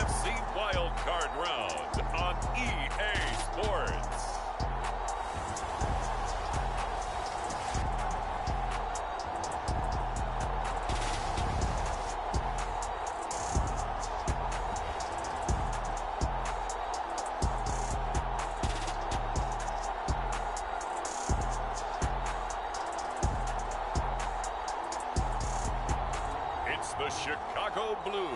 NFC WildCard round on EA Sports. It's the Chicago Blues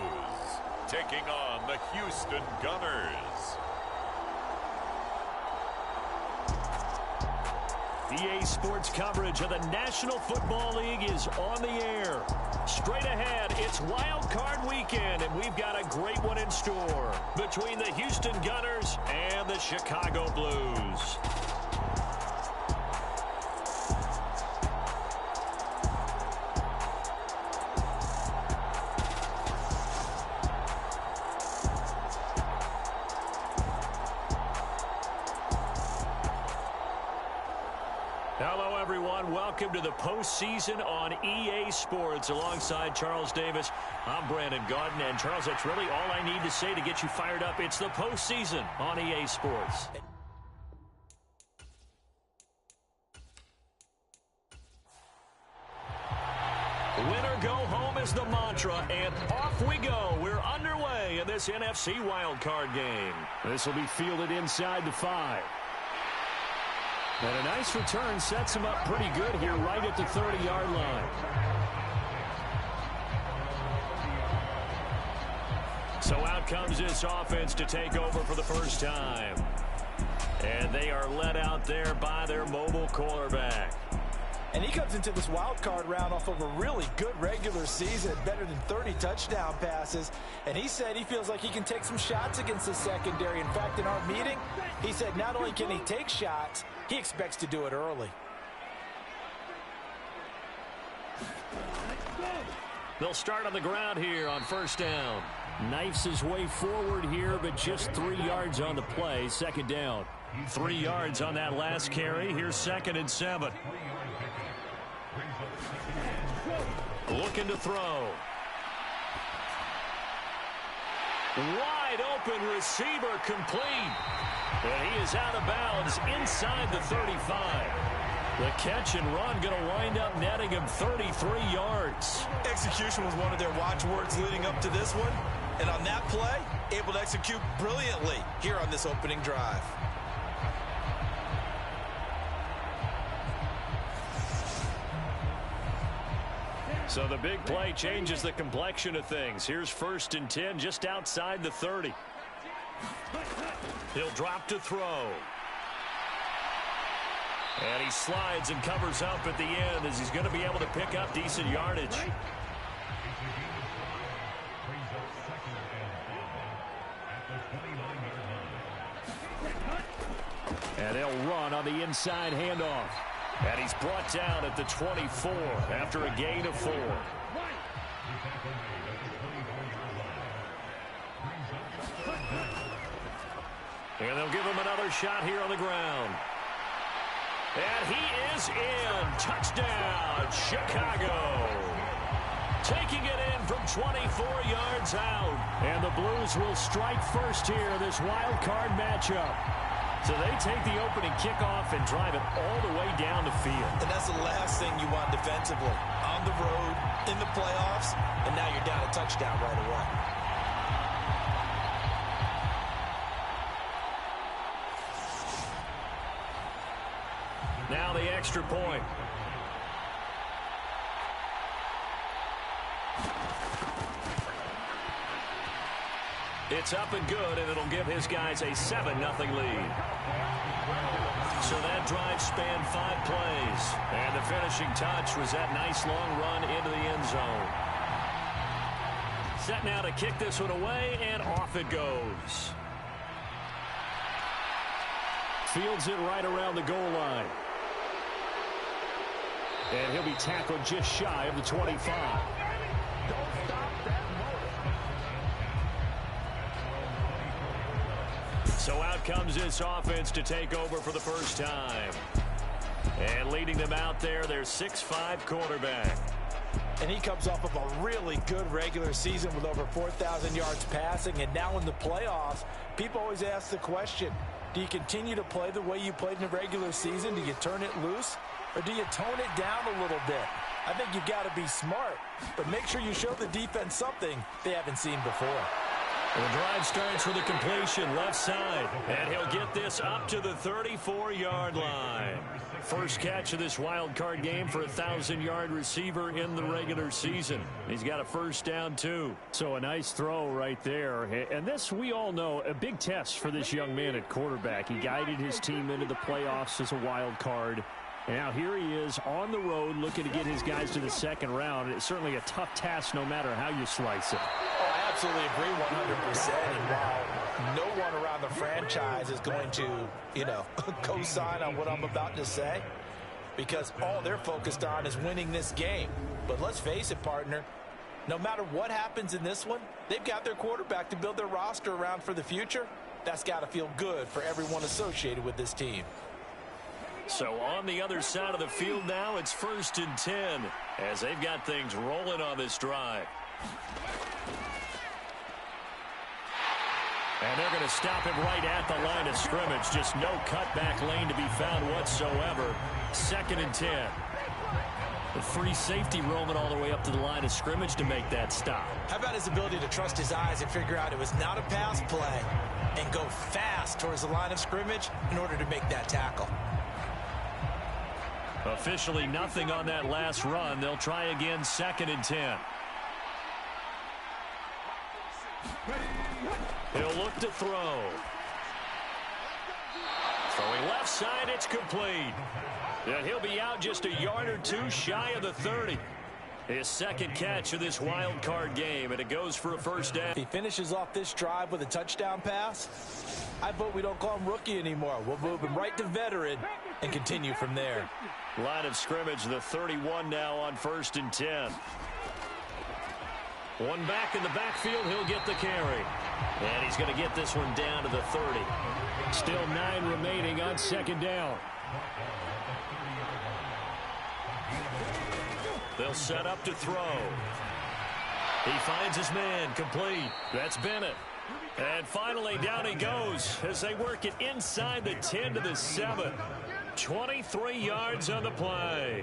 taking on the Houston Gunners. EA Sports coverage of the National Football League is on the air. Straight ahead, it's Wild Card Weekend, and we've got a great one in store between the Houston Gunners and the Chicago Blues. Hello, everyone. Welcome to the postseason on EA Sports. Alongside Charles Davis, I'm Brandon Gaudin. And, Charles, that's really all I need to say to get you fired up. It's the postseason on EA Sports. Winner go home is the mantra, and off we go. We're underway in this NFC wildcard game. This will be fielded inside the 5. And a nice return sets him up pretty good here right at the 30-yard line. So out comes this offense to take over for the first time. And they are led out there by their mobile quarterback. And he comes into this wild card round off of a really good regular season, better than 30 touchdown passes. And he said he feels like he can take some shots against the secondary. In fact, in our meeting, he said not only can he take shots, he expects to do it early. They'll start on the ground here on first down. Knifes his way forward here, but just 3 yards on the play. Second down. 3 yards on that last carry. Here's 2nd and 7. Looking to throw. Wide open receiver complete. And he is out of bounds inside the 35. The catch and run going to wind up netting him 33 yards. Execution was one of their watchwords leading up to this one. And on that play, able to execute brilliantly here on this opening drive. So the big play changes the complexion of things. Here's 1st and 10 just outside the 30. He'll drop to throw. And he slides and covers up at the end as he's going to be able to pick up decent yardage. And they'll run on the inside handoff. And he's brought down at the 24 after a gain of 4. And they'll give him another shot here on the ground. And he is in. Touchdown, Chicago. Taking it in from 24 yards out. And the Blues will strike first here in this wild card matchup. So they take the opening kickoff and drive it all the way down the field. And that's the last thing you want defensively. On the road, in the playoffs, and now you're down a touchdown right away. Now the extra point. It's up and good, and it'll give his guys a 7-0 lead. So that drive spanned 5 plays. And the finishing touch was that nice long run into the end zone. Set now to kick this one away, and off it goes. Fields it right around the goal line. And he'll be tackled just shy of the 25. So out comes this offense to take over for the first time. And leading them out there, their 6'5" quarterback. And he comes off of a really good regular season with over 4,000 yards passing. And now in the playoffs, people always ask the question, do you continue to play the way you played in the regular season? Do you turn it loose? Or do you tone it down a little bit? I think you've got to be smart, but make sure you show the defense something they haven't seen before. The drive starts with a completion left side, and he'll get this up to the 34-yard line. First catch of this wild card game for a 1,000-yard receiver in the regular season. He's got a first down, too. So a nice throw right there. And this, we all know, a big test for this young man at quarterback. He guided his team into the playoffs as a wild card. And now here he is on the road looking to get his guys to the second round. It's certainly a tough task no matter how you slice it. Oh, I absolutely agree 100%. And while no one around the franchise is going to, co-sign on what I'm about to say, because all they're focused on is winning this game. But let's face it, partner, no matter what happens in this one, they've got their quarterback to build their roster around for the future. That's got to feel good for everyone associated with this team. So on the other side of the field now, it's 1st and 10 as they've got things rolling on this drive. And they're going to stop him right at the line of scrimmage. Just no cutback lane to be found whatsoever. 2nd and 10. The free safety roaming all the way up to the line of scrimmage to make that stop. How about his ability to trust his eyes and figure out it was not a pass play and go fast towards the line of scrimmage in order to make that tackle? Officially nothing on that last run. They'll try again, 2nd and 10. He'll look to throw. Throwing left side, it's complete. And he'll be out just a yard or two shy of the 30. His second catch of this wild card game, and it goes for a first down. If he finishes off this drive with a touchdown pass, I vote we don't call him rookie anymore. We'll move him right to veteran and continue from there. Line of scrimmage, the 31 now on 1st and 10. One back in the backfield, he'll get the carry. And he's going to get this one down to the 30. Still 9 remaining on 2nd down. They'll set up to throw. He finds his man, complete. That's Bennett. And finally, down he goes as they work it inside the 10 to the 7. 23 yards on the play.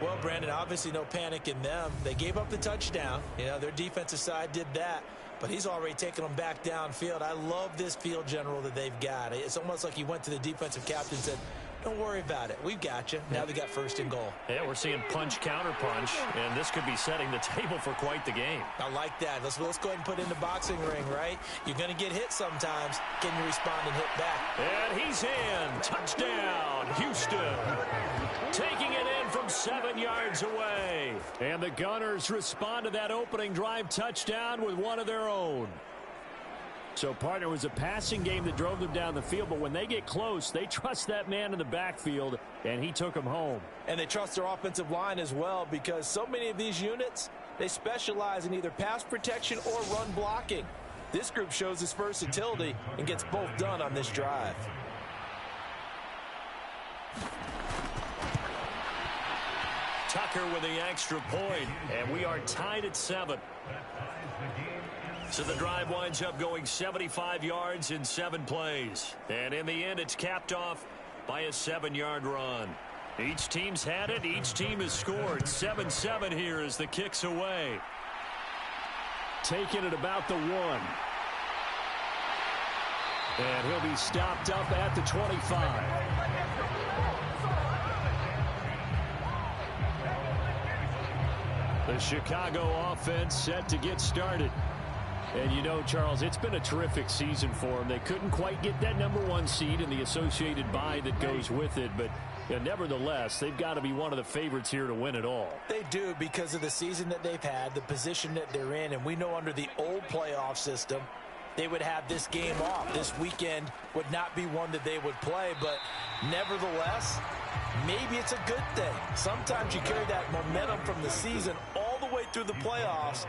Well, Brandon, obviously no panic in them. They gave up the touchdown. Their defensive side did that. But he's already taken them back downfield. I love this field general that they've got. It's almost like he went to the defensive captain and said, don't worry about it. We've got you. Now they got 1st and goal. Yeah, we're seeing punch, counter punch, and this could be setting the table for quite the game. I like that. Let's go ahead and put it in the boxing ring, right? You're going to get hit sometimes. Can you respond and hit back? And he's in. Touchdown, Houston. Taking it in from 7 yards away. And the Gunners respond to that opening drive touchdown with one of their own. So, partner, was a passing game that drove them down the field, but when they get close, they trust that man in the backfield, and he took them home. And they trust their offensive line as well, because so many of these units, they specialize in either pass protection or run blocking. This group shows its versatility and gets both done on this drive. Tucker with the extra point, and we are tied at 7. So the drive winds up going 75 yards in 7 plays. And in the end, it's capped off by a 7-yard run. Each team's had it. Each team has scored. 7-7 here as the kick's away. Taking it about the 1. And he'll be stopped up at the 25. The Chicago offense set to get started. And Charles, it's been a terrific season for them. They couldn't quite get that #1 seed and the associated bye that goes with it. But nevertheless, they've got to be one of the favorites here to win it all. They do, because of the season that they've had, the position that they're in. And we know under the old playoff system, they would have this game off. This weekend would not be one that they would play. But nevertheless, maybe it's a good thing. Sometimes you carry that momentum from the season all the way through the playoffs.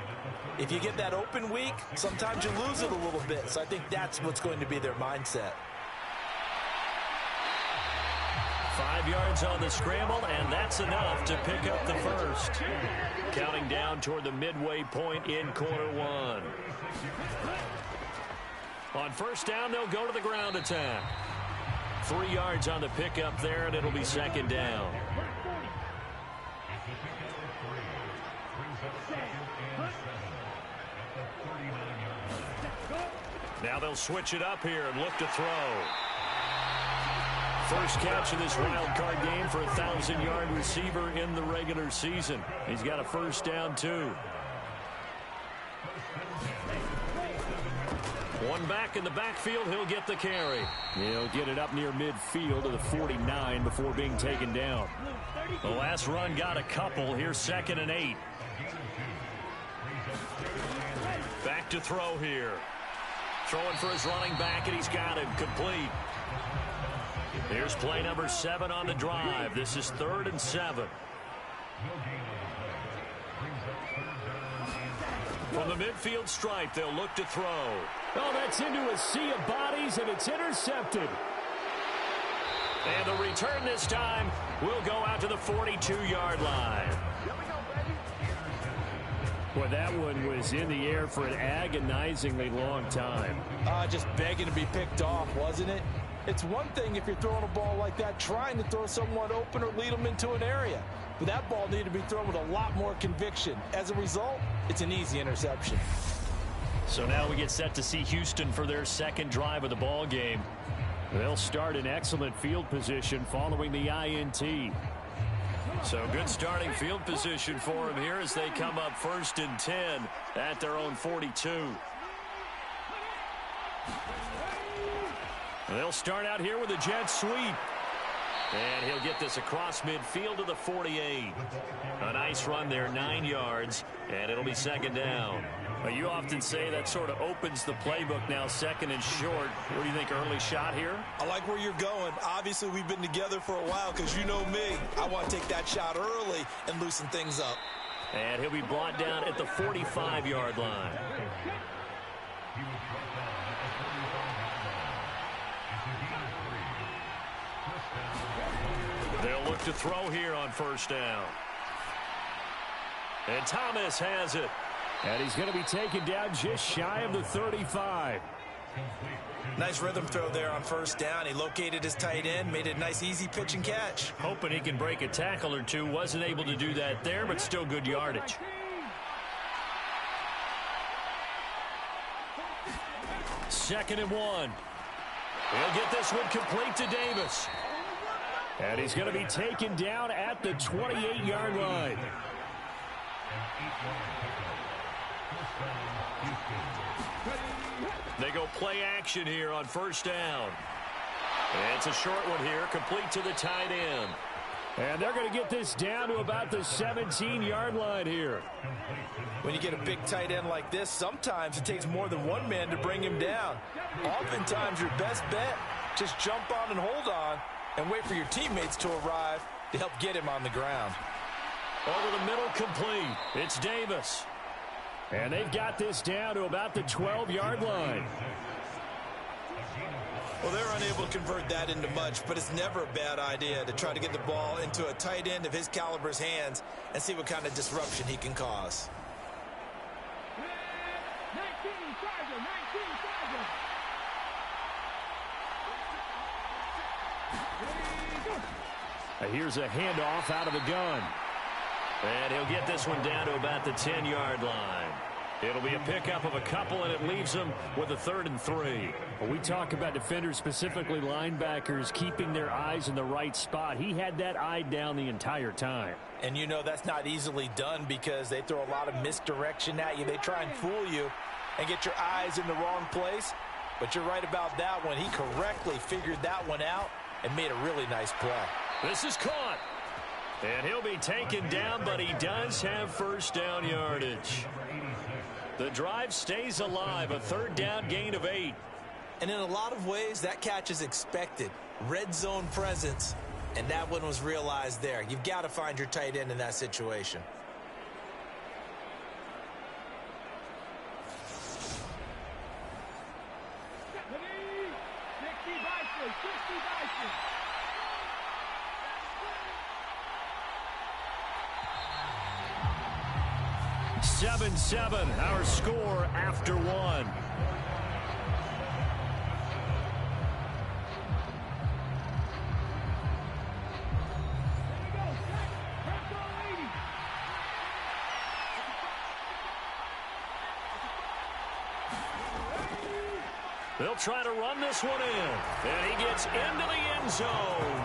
If you get that open week, sometimes you lose it a little bit. So I think that's what's going to be their mindset. 5 yards on the scramble, and that's enough to pick up the first. Counting down toward the midway point in quarter one. On first down, they'll go to the ground attack. 3 yards on the pickup there, and it'll be second down. Now they'll switch it up here and look to throw. First catch of this wild card game for a 1,000-yard receiver in the regular season. He's got a first down, too. One back in the backfield, he'll get the carry. He'll get it up near midfield to the 49 before being taken down. The last run got a couple. Here's 2nd and 8. Back to throw here. Throwing for his running back, and he's got him complete. Here's play number 7 on the drive. This is 3rd and 7. From the midfield stripe, they'll look to throw. Oh, that's into a sea of bodies, and it's intercepted. And the return this time will go out to the 42-yard line. Well, that one was in the air for an agonizingly long time. Just begging to be picked off, wasn't it? It's one thing if you're throwing a ball like that, trying to throw someone open or lead them into an area. But that ball needed to be thrown with a lot more conviction. As a result, it's an easy interception. So now we get set to see Houston for their second drive of the ball game. They'll start in excellent field position following the INT. So good starting field position for them here as they come up 1st and 10 at their own 42. They'll start out here with a jet sweep. And he'll get this across midfield to the 48. A nice run there, 9 yards, and it'll be 2nd down. Well, you often say that sort of opens the playbook now, 2nd and short. What do you think, early shot here? I like where you're going. Obviously, we've been together for a while because you know me. I want to take that shot early and loosen things up. And he'll be brought down at the 45-yard line. They'll look to throw here on 1st down. And Thomas has it. And he's going to be taken down just shy of the 35. Nice rhythm throw there on 1st down. He located his tight end, made it a nice, easy pitch and catch. Hoping he can break a tackle or two. Wasn't able to do that there, but still good yardage. Second and 1. He'll get this one complete to Davis. And he's going to be taken down at the 28-yard line. They go play action here on 1st down. It's a short one here, complete to the tight end. And they're going to get this down to about the 17-yard line here. When you get a big tight end like this, sometimes it takes more than one man to bring him down. Oftentimes, your best bet, just jump on and hold on and wait for your teammates to arrive to help get him on the ground. Over the middle, complete. It's Davis. And they've got this down to about the 12-yard line. Well, they're unable to convert that into much, but it's never a bad idea to try to get the ball into a tight end of his caliber's hands and see what kind of disruption he can cause. Here's a handoff out of the gun. And he'll get this one down to about the 10-yard line. It'll be a pickup of a couple, and it leaves them with a 3rd and 3. Well, we talk about defenders, specifically linebackers, keeping their eyes in the right spot. He had that eye down the entire time. And you know that's not easily done because they throw a lot of misdirection at you. They try and fool you and get your eyes in the wrong place. But you're right about that one. He correctly figured that one out and made a really nice play. This is caught. And he'll be taken down, but he does have 1st down yardage. The drive stays alive, a 3rd down gain of 8. And in a lot of ways, that catch is expected. Red zone presence, and that one was realized there. You've got to find your tight end in that situation. 7-7, our score after one. They'll try to run this one in. And he gets into the end zone.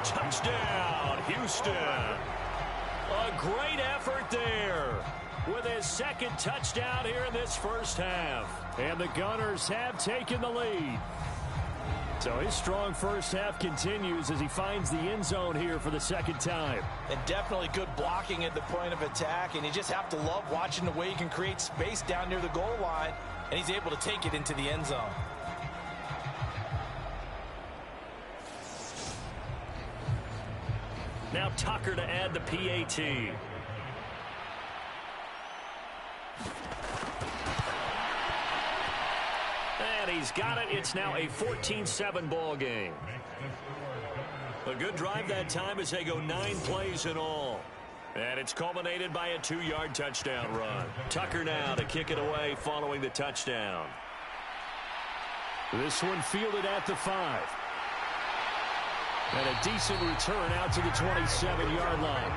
Touchdown, Houston. A great effort there with his second touchdown here in this first half. And the Gunners have taken the lead. So his strong first half continues as he finds the end zone here for the second time. And definitely good blocking at the point of attack. And you just have to love watching the way he can create space down near the goal line. And he's able to take it into the end zone. Now Tucker to add the PAT. And he's got it. It's now a 14-7 ball game. A good drive that time as they go 9 plays in all. And it's culminated by a 2-yard touchdown run. Tucker now to kick it away following the touchdown. This one fielded at the 5. And a decent return out to the 27-yard line.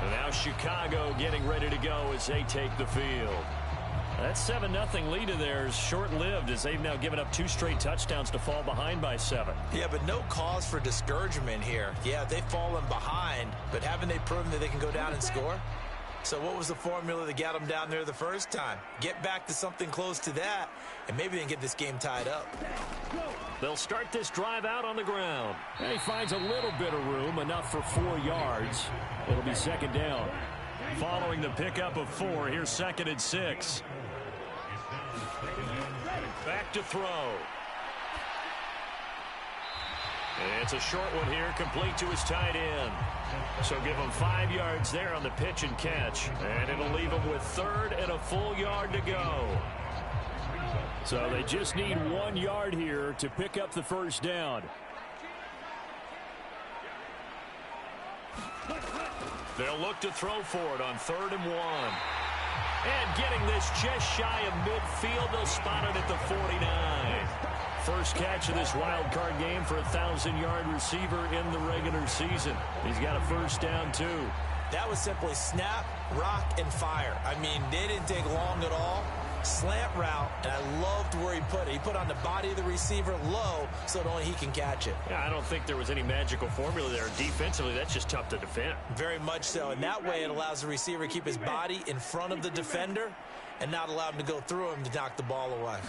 And now Chicago getting ready to go as they take the field. That 7-0 lead of theirs short-lived as they've now given up 2 straight touchdowns to fall behind by 7. Yeah, but no cause for discouragement here. Yeah, they've fallen behind, but haven't they proven that they can go down and score? So what was the formula that got them down there the first time? Get back to something close to that, and maybe they can get this game tied up. They'll start this drive out on the ground. And he finds a little bit of room, enough for 4 yards. It'll be second down. Following the pickup of 4, here's 2nd and 6. Back to throw. It's a short one here, complete to his tight end. So give him 5 yards there on the pitch and catch. And it'll leave him with 3rd and a full yard to go. So they just need 1 yard here to pick up the first down. They'll look to throw for it on 3rd and 1. And getting this just shy of midfield, they'll spot it at the 49. First catch of this wild card game for a 1,000-yard receiver in the regular season. He's got a first down, too. That was simply snap, rock, and fire. I mean, they didn't take long at all. Slant route, and I loved where he put it. He put on the body of the receiver low so that only he can catch it. Yeah, I don't think there was any magical formula there. Defensively, that's just tough to defend. Very much so. And that way it allows the receiver to keep his body in front of the defender and not allow him to go through him to knock the ball away.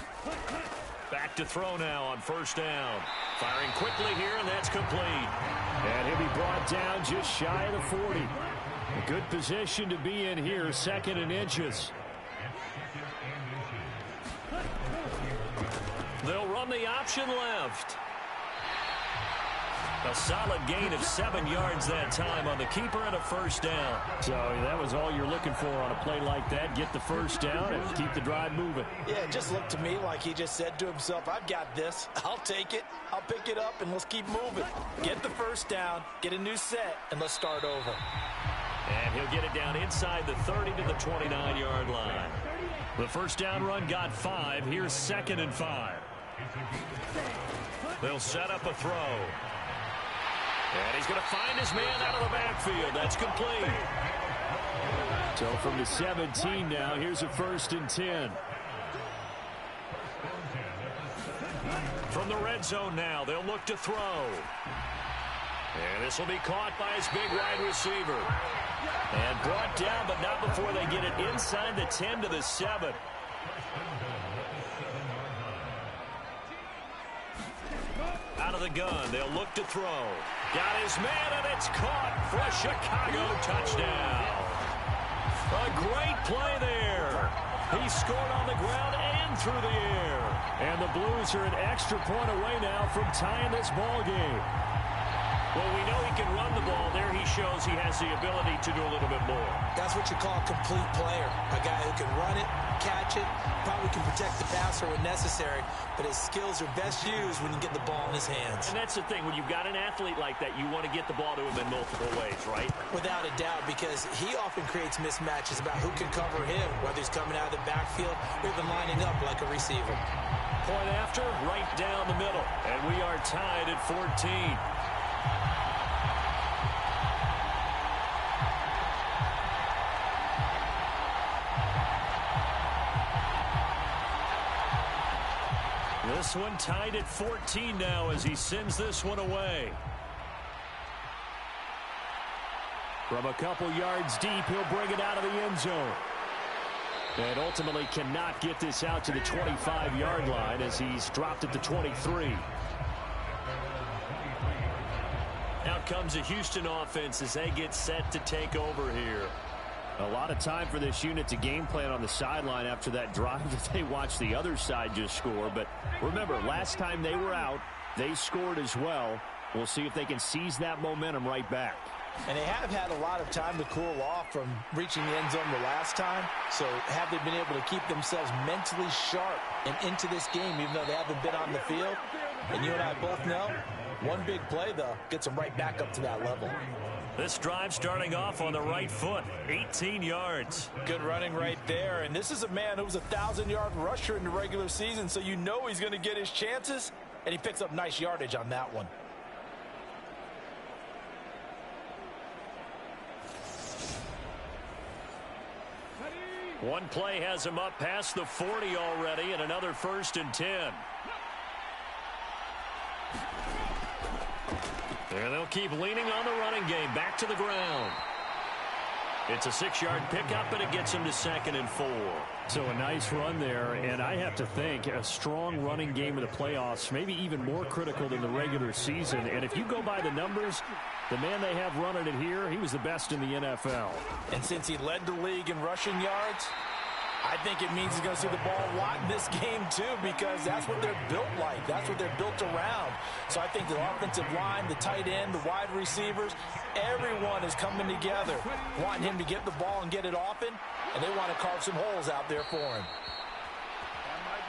Back to throw now on first down. Firing quickly here, and that's complete. And he'll be brought down just shy of the 40. A good position to be in here, 2nd and inches. They'll run the option left. A solid gain of 7 yards that time on the keeper and a first down. So that was all you're looking for on a play like that. Get the first down and keep the drive moving. Yeah, it just looked to me like he just said to himself, I've got this. I'll take it. I'll pick it up, and let's keep moving. Get the first down, get a new set, and let's start over. And he'll get it down inside the 30 to the 29-yard line. The first down run got 5. Here's 2nd and 5. They'll set up a throw. And he's going to find his man out of the backfield. That's complete. So from the 17 now, here's a 1st and 10. From the red zone now, they'll look to throw. And this will be caught by his big wide receiver. And brought down, but not before they get it inside the 10 to the 7. Out of the gun, they'll look to throw. Got his man, and it's caught for a Chicago touchdown. A great play there. He scored on the ground and through the air. And the Blues are an extra point away now from tying this ball game. Well, we know he can run the ball. There he shows he has the ability to do a little bit more. That's what you call a complete player. A guy who can run it, catch it, probably can protect the passer when necessary, but his skills are best used when you get the ball in his hands. And that's the thing. When you've got an athlete like that, you want to get the ball to him in multiple ways, right? Without a doubt, because he often creates mismatches about who can cover him, whether he's coming out of the backfield or even lining up like a receiver. Point after, right down the middle. And we are tied at 14. This one tied at 14 now as he sends this one away. From a couple yards deep, he'll bring it out of the end zone. And ultimately cannot get this out to the 25-yard line as he's dropped at the 23. Out comes the Houston offense as they get set to take over here. A lot of time for this unit to game plan on the sideline after that drive that they watched the other side just score. But remember, last time they were out, they scored as well. We'll see if they can seize that momentum right back. And they have had a lot of time to cool off from reaching the end zone the last time. So have they been able to keep themselves mentally sharp and into this game, even though they haven't been on the field? And you and I both know, one big play, though, gets them right back up to that level. This drive starting off on the right foot, 18 yards. Good running right there. And this is a man who was a 1,000-yard rusher in the regular season, so you know he's going to get his chances, and he picks up nice yardage on that one. One play has him up past the 40 already, and another 1st and 10. And they'll keep leaning on the running game. Back to the ground. It's a 6-yard pickup, and it gets him to 2nd and 4. So a nice run there, and I have to think a strong running game in the playoffs, maybe even more critical than the regular season. And if you go by the numbers, the man they have running it here, he was the best in the NFL. And since he led the league in rushing yards, I think it means he's going to see the ball a lot in this game, too, because that's what they're built like. That's what they're built around. So I think the offensive line, the tight end, the wide receivers, everyone is coming together, wanting him to get the ball and get it often, and they want to carve some holes out there for him.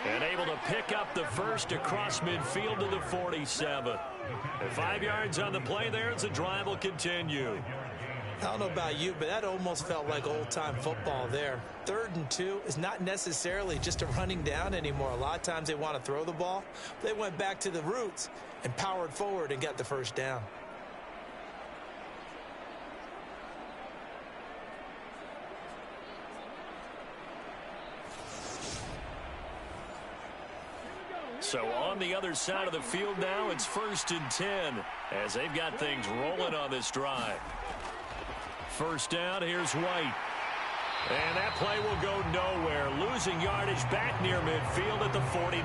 And able to pick up the first across midfield to the 47. 5 yards on the play there as the drive will continue. I don't know about you, but that almost felt like old-time football there. 3rd and 2 is not necessarily just a running down anymore. A lot of times they want to throw the ball. They went back to the roots and powered forward and got the first down. So on the other side of the field now, it's 1st and 10 as they've got things rolling on this drive. First down, here's White. And that play will go nowhere. Losing yardage back near midfield at the 49.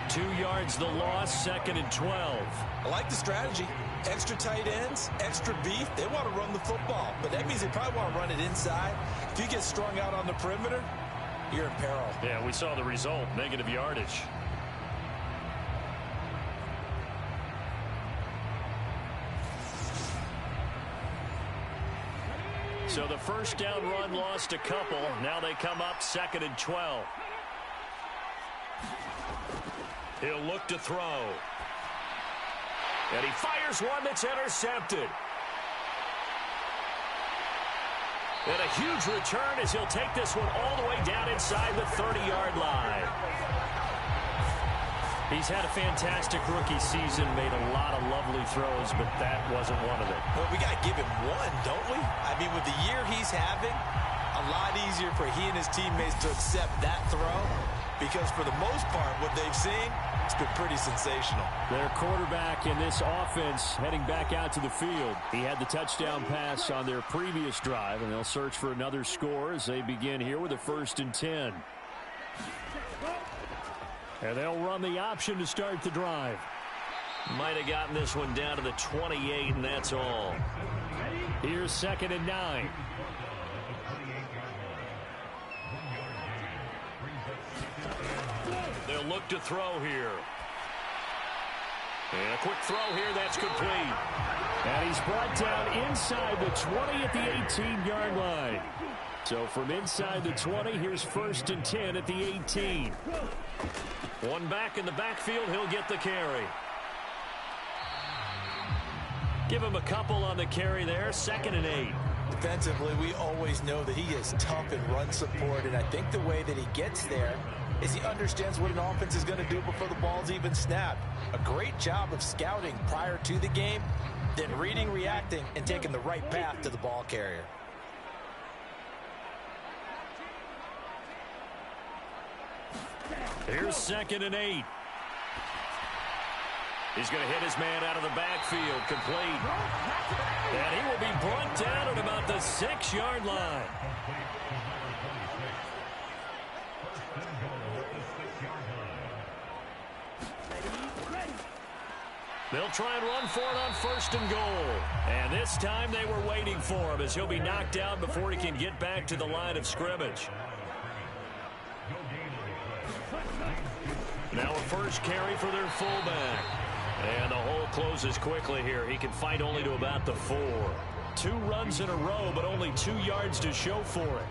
2 yards the loss, 2nd and 12. I like the strategy. Extra tight ends, extra beef. They want to run the football, but that means they probably want to run it inside. If you get strung out on the perimeter, you're in peril. Yeah, we saw the result, negative yardage. So the first down run lost a couple. Now they come up 2nd and 12. He'll look to throw. And he fires one that's intercepted. And a huge return as he'll take this one all the way down inside the 30-yard line. He's had a fantastic rookie season, made a lot of lovely throws, but that wasn't one of them. Well, we got to give him one, don't we? I mean, with the year he's having, a lot easier for he and his teammates to accept that throw because for the most part, what they've seen, it's been pretty sensational. Their quarterback in this offense heading back out to the field. He had the touchdown pass on their previous drive, and they'll search for another score as they begin here with a 1st and 10. And they'll run the option to start the drive. Might have gotten this one down to the 28, and that's all. Here's 2nd and 9. They'll look to throw here. And a quick throw here, that's complete. And he's brought down inside the 20 at the 18-yard line. So from inside the 20, here's 1st and 10 at the 18. One back in the backfield, he'll get the carry. Give him a couple on the carry there, 2nd and 8. Defensively, we always know that he is tough in run support, and I think the way that he gets there is he understands what an offense is going to do before the ball's even snapped. A great job of scouting prior to the game, then reading, reacting, and taking the right path to the ball carrier. Here's 2nd and 8. He's going to hit his man out of the backfield, complete. And he will be brought down at about the 6-yard line. They'll try and run for it on 1st and goal. And this time they were waiting for him as he'll be knocked down before he can get back to the line of scrimmage. Now a first carry for their fullback. And the hole closes quickly here. He can fight only to about the 4. 2 runs in a row, but only 2 yards to show for it.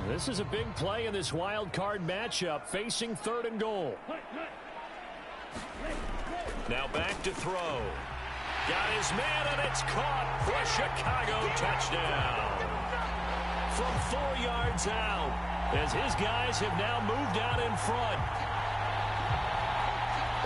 This is a big play in this wild card matchup, facing 3rd and goal. Now back to throw. Got his man, and it's caught for a Chicago touchdown. From 4 yards out, as his guys have now moved out in front.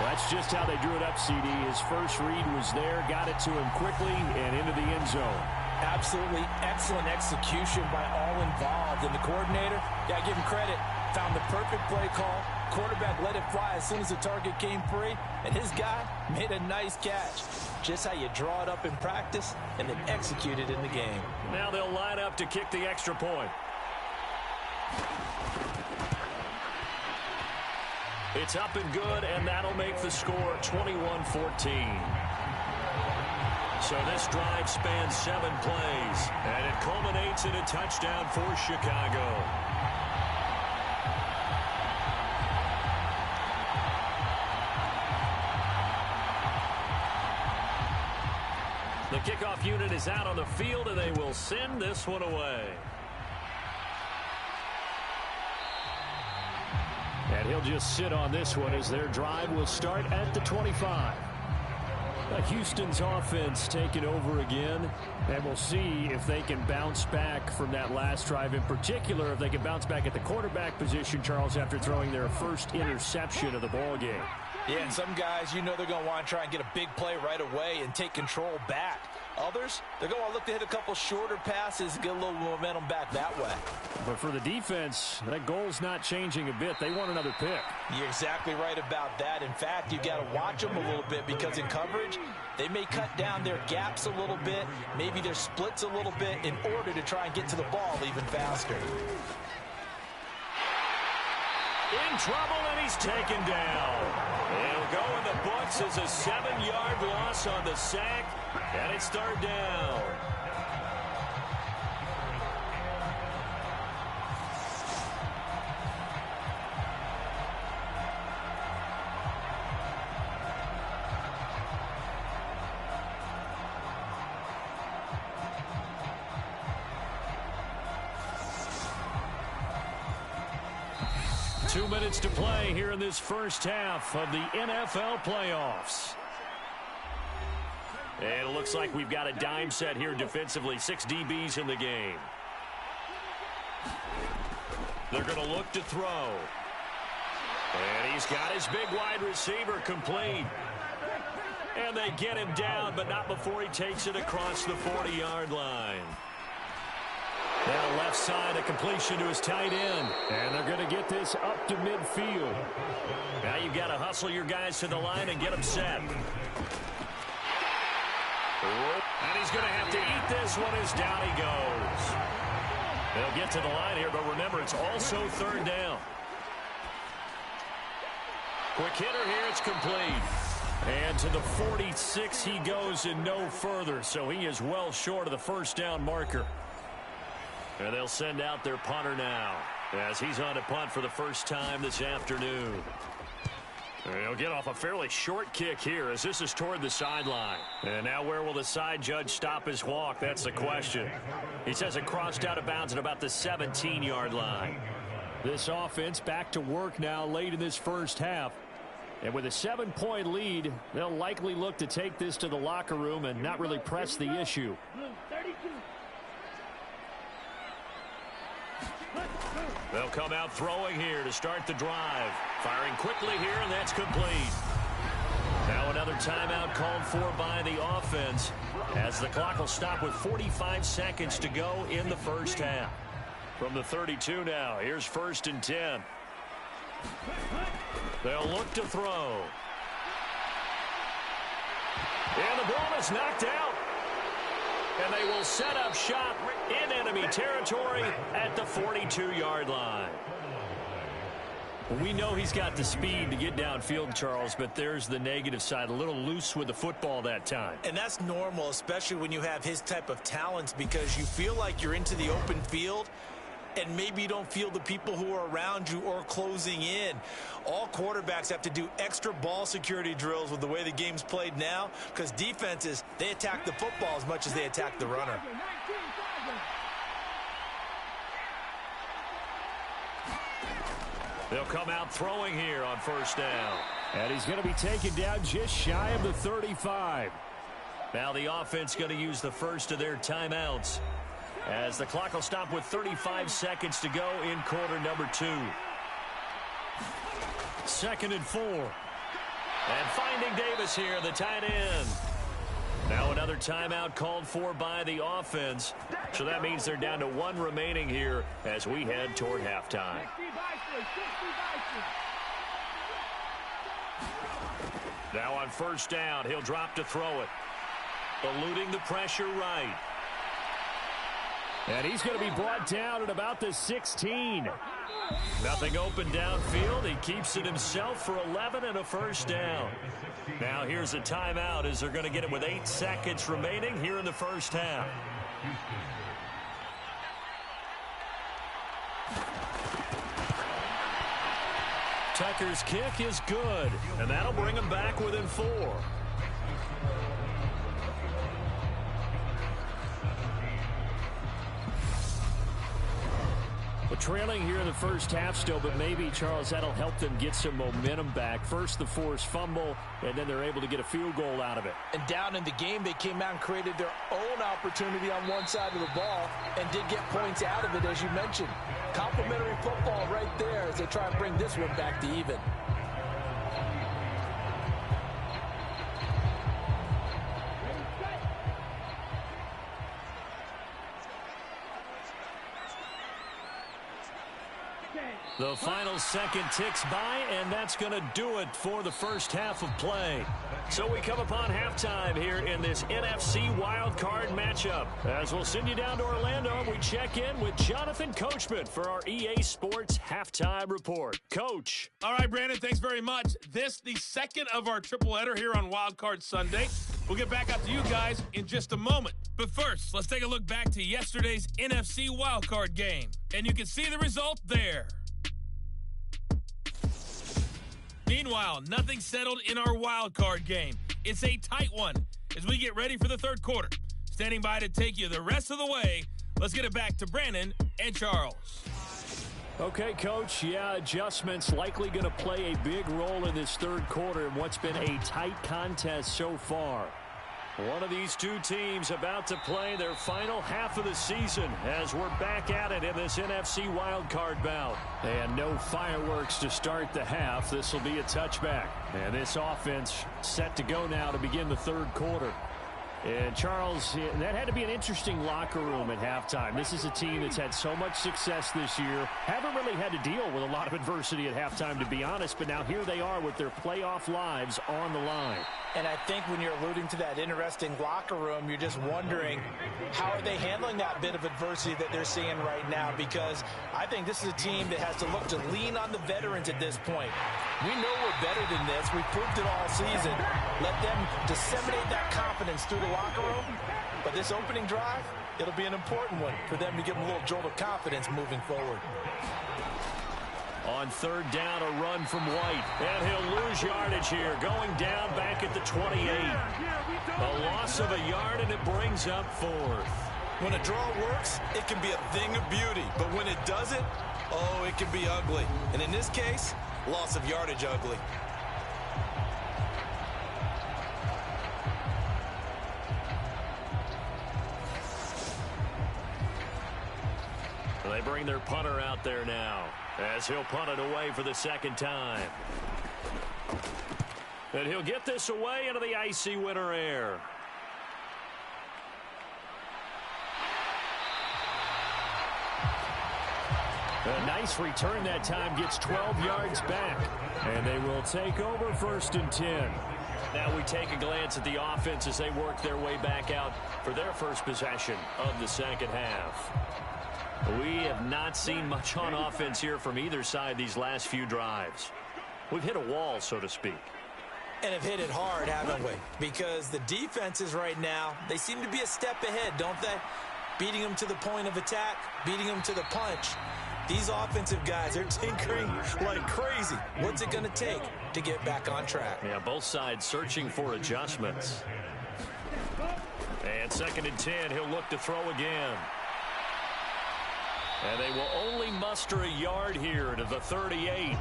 Well, that's just how they drew it up, CD. His first read was there, got it to him quickly, and into the end zone. Absolutely excellent execution by all involved. And the coordinator, yeah, give him credit, found the perfect play call. Quarterback let it fly as soon as the target came free, and his guy made a nice catch. Just how you draw it up in practice and then execute it in the game. Now they'll line up to kick the extra point. It's up and good, and that'll make the score 21-14. So this drive spans 7 plays, and it culminates in a touchdown for Chicago. The kickoff unit is out on the field, and they will send this one away. And he'll just sit on this one as their drive will start at the 25. Houston's offense taking over again, and we'll see if they can bounce back from that last drive. In particular, if they can bounce back at the quarterback position, Charles, after throwing their first interception of the ball game. Yeah, and some guys, you know they're going to want to try and get a big play right away and take control back. Others, they're going to look to hit a couple shorter passes and get a little momentum back that way. But for the defense, that goal's not changing a bit. They want another pick. You're exactly right about that. In fact, you got to watch them a little bit because in coverage, they may cut down their gaps a little bit, maybe their splits a little bit in order to try and get to the ball even faster. In trouble, and he's taken down. He'll go in the books as a 7-yard loss on the sack, and it's 3rd down. Two minutes to play here in this first half of the NFL playoffs. And it looks like we've got a dime set here defensively. 6 DBs in the game. They're going to look to throw. And he's got his big wide receiver complete. And they get him down, but not before he takes it across the 40-yard line. Now left side, a completion to his tight end. And they're going to get this up to midfield. Now you've got to hustle your guys to the line and get them set. And he's going to have to eat this one as down he goes. They'll get to the line here, but remember, it's also 3rd down. Quick hitter here, it's complete. And to the 46 he goes and no further, so he is well short of the first down marker. And they'll send out their punter now as he's on to punt for the first time this afternoon. He'll get off a fairly short kick here as this is toward the sideline. And now where will the side judge stop his walk? That's the question. He says it crossed out of bounds at about the 17-yard line. This offense back to work now late in this first half. And with a 7-point lead, they'll likely look to take this to the locker room and not really press the issue. They'll come out throwing here to start the drive. Firing quickly here, and that's complete. Now another timeout called for by the offense as the clock will stop with 45 seconds to go in the first half. From the 32 now, here's 1st and 10. They'll look to throw. And the ball is knocked out. And they will set up shop in enemy territory at the 42-yard line. We know he's got the speed to get downfield, Charles, but there's the negative side. A little loose with the football that time. And that's normal, especially when you have his type of talents, because you feel like you're into the open field and maybe you don't feel the people who are around you or closing in. All quarterbacks have to do extra ball security drills with the way the game's played now, because defenses, they attack the football as much as they attack the runner. They'll come out throwing here on 1st down. And he's going to be taken down just shy of the 35. Now the offense going to use the first of their timeouts as the clock will stop with 35 seconds to go in quarter number 2. 2nd and 4. And finding Davis here, the tight end. Now another timeout called for by the offense. So that means they're down to 1 remaining here as we head toward halftime. Now on 1st down, he'll drop to throw it. Eluding the pressure right. And he's going to be brought down at about the 16. Nothing open downfield. He keeps it himself for 11 and a 1st down. Now here's a timeout as they're going to get it with 8 seconds remaining here in the first half. Tucker's kick is good, and that'll bring him back within 4. Well, trailing here in the first half still, but maybe, Charles, that'll help them get some momentum back. First, the forced fumble, and then they're able to get a field goal out of it. And down in the game, they came out and created their own opportunity on one side of the ball and did get points out of it, as you mentioned. Complimentary football right there as they try and bring this one back to even. The final second ticks by, and that's going to do it for the first half of play. So we come upon halftime here in this NFC wildcard matchup. As we'll send you down to Orlando, we check in with Jonathan Coachman for our EA Sports Halftime Report. Coach. All right, Brandon, thanks very much. This, the second of our triple header here on Wildcard Sunday. We'll get back out to you guys in just a moment. But first, let's take a look back to yesterday's NFC wildcard game. And you can see the result there. Meanwhile, nothing settled in our wild card game. It's a tight one as we get ready for the third quarter. Standing by to take you the rest of the way, let's get it back to Brandon and Charles. Okay, Coach, adjustments likely going to play a big role in this third quarter in what's been a tight contest so far. One of these two teams about to play their final half of the season as we're back at it in this NFC wildcard bout. And no fireworks to start the half. This will be a touchback. And this offense set to go now to begin the third quarter. And, Charles, that had to be an interesting locker room at halftime. This is a team that's had so much success this year. Haven't really had to deal with a lot of adversity at halftime, to be honest. But now here they are with their playoff lives on the line. And I think when you're alluding to that interesting locker room, you're just wondering how are they handling that bit of adversity that they're seeing right now, because I think this is a team that has to look to lean on the veterans at this point. We know we're better than this. We've proved it all season. Let them disseminate that confidence through the locker room. But this opening drive, it'll be an important one for them to give them a little jolt of confidence moving forward. On third down, a run from White. And he'll lose yardage here, going down back at the 28. A loss of a yard, and it brings up fourth. When a draw works, it can be a thing of beauty. But when it doesn't, oh, it can be ugly. And in this case, loss of yardage ugly. They bring their punter out there now as he'll punt it away for the second time. And he'll get this away into the icy winter air. A nice return that time, gets 12 yards back. And they will take over 1st and 10. Now we take a glance at the offense as they work their way back out for their first possession of the second half. We have not seen much on offense here from either side these last few drives. We've hit a wall, so to speak. And have hit it hard, haven't we? Because the defenses right now, they seem to be a step ahead, don't they? Beating them to the point of attack, beating them to the punch. These offensive guys are tinkering like crazy. What's it going to take to get back on track? Yeah, both sides searching for adjustments. And 2nd and 10, he'll look to throw again. And they will only muster a yard here to the 38.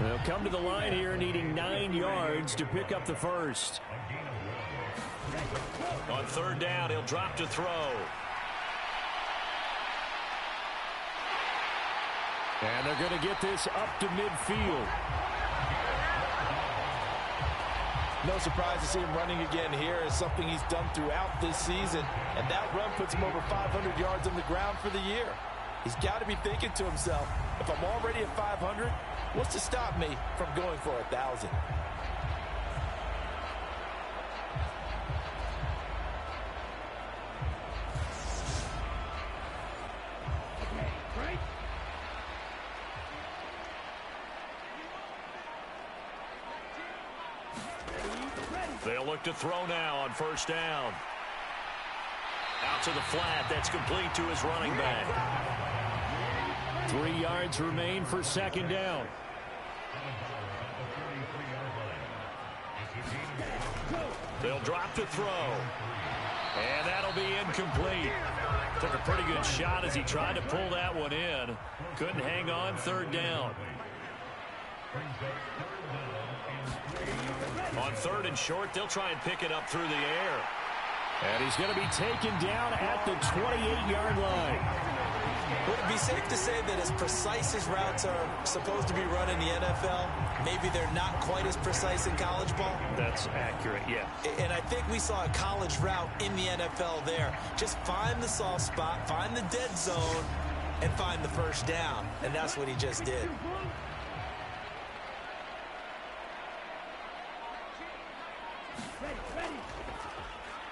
They'll come to the line here needing 9 yards to pick up the first. On 3rd down, he'll drop to throw. And they're going to get this up to midfield. No surprise to see him running again here. Is something he's done throughout this season. And that run puts him over 500 yards on the ground for the year. He's got to be thinking to himself, if I'm already at 500, what's to stop me from going for 1,000? They'll look to throw now on 1st down. Out to the flat. That's complete to his running back. 3 yards remain for 2nd down. They'll drop to throw. And that'll be incomplete. Took a pretty good shot as he tried to pull that one in. Couldn't hang on 3rd down. On 3rd and short, they'll try and pick it up through the air. And he's going to be taken down at the 28-yard line. Would it be safe to say that as precise as routes are supposed to be run in the NFL, maybe they're not quite as precise in college ball? That's accurate, yeah. And I think we saw a college route in the NFL there. Just find the soft spot, find the dead zone, and find the 1st down. And that's what he just did.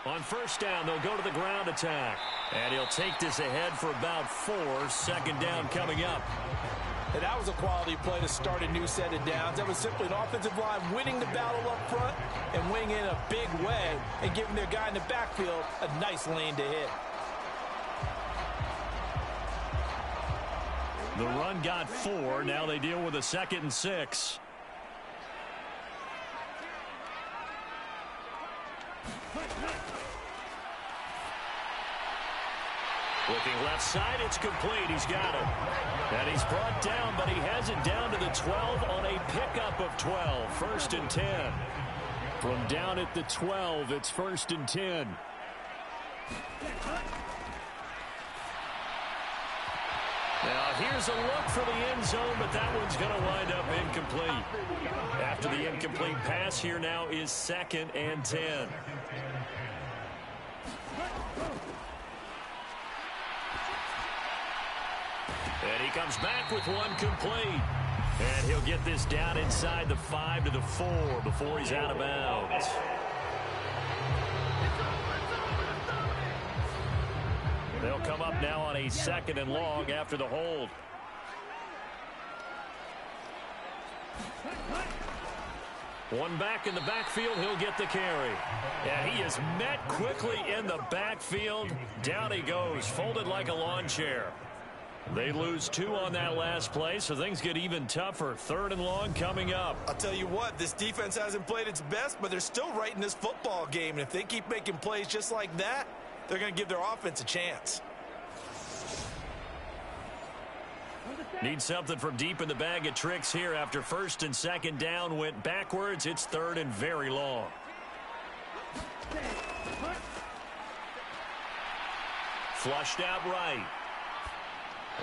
On 1st down, they'll go to the ground attack. And he'll take this ahead for about 4. 2nd down coming up. And that was a quality play to start a new set of downs. That was simply an offensive line winning the battle up front and winning in a big way and giving their guy in the backfield a nice lane to hit. The run got 4. Now they deal with a 2nd and 6. Looking left side, it's complete. He's got it. And he's brought down, but he has it down to the 12 on a pickup of 12. 1st and 10. From down at the 12, it's 1st and 10. Now here's a look for the end zone, but that one's going to wind up incomplete. After the incomplete pass, here now is 2nd and 10. And he comes back with one complete. And he'll get this down inside the 5 to the 4 before he's out of bounds. They'll come up now on a 2nd and long after the hold. One back in the backfield, he'll get the carry. And he is met quickly in the backfield. Down he goes, folded like a lawn chair. They lose 2 on that last play, so things get even tougher. 3rd and long coming up. I'll tell you what, this defense hasn't played its best, but they're still right in this football game. And if they keep making plays just like that, they're going to give their offense a chance. Need something from deep in the bag of tricks here after 1st and 2nd down went backwards. It's 3rd and very long. Flushed out right.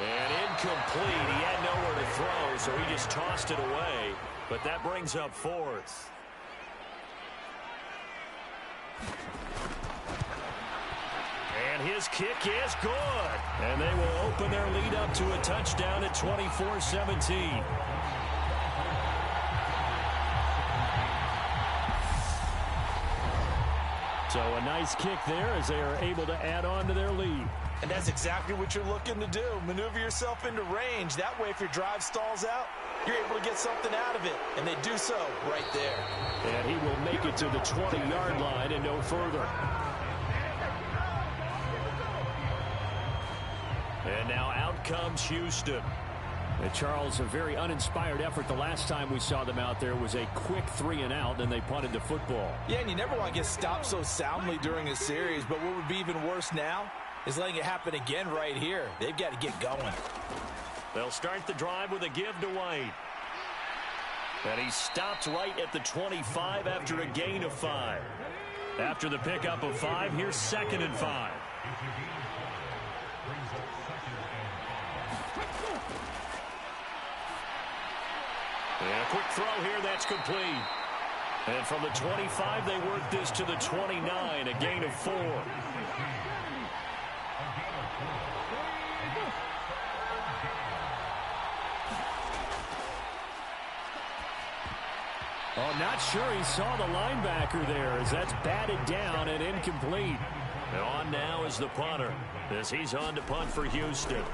And incomplete. He had nowhere to throw, so he just tossed it away. But that brings up 4th. And his kick is good. And they will open their lead up to a touchdown at 24-17. So a nice kick there as they are able to add on to their lead. And that's exactly what you're looking to do. Maneuver yourself into range. That way, if your drive stalls out, you're able to get something out of it. And they do so right there. And he will make it to the 20-yard line and no further. And now out comes Houston. And Charles, a very uninspired effort. The last time we saw them out there was a quick 3-and-out, and they punted the football. Yeah, and you never want to get stopped so soundly during a series, but what would be even worse now is letting it happen again right here. They've got to get going. They'll start the drive with a give to White. And he stopped right at the 25 after a gain of 5. After the pickup of 5, here's 2nd and 5. And a quick throw here, that's complete. And from the 25, they work this to the 29, a gain of 4. Oh, not sure he saw the linebacker there as that's batted down and incomplete. And on now is the punter as he's on to punt for Houston.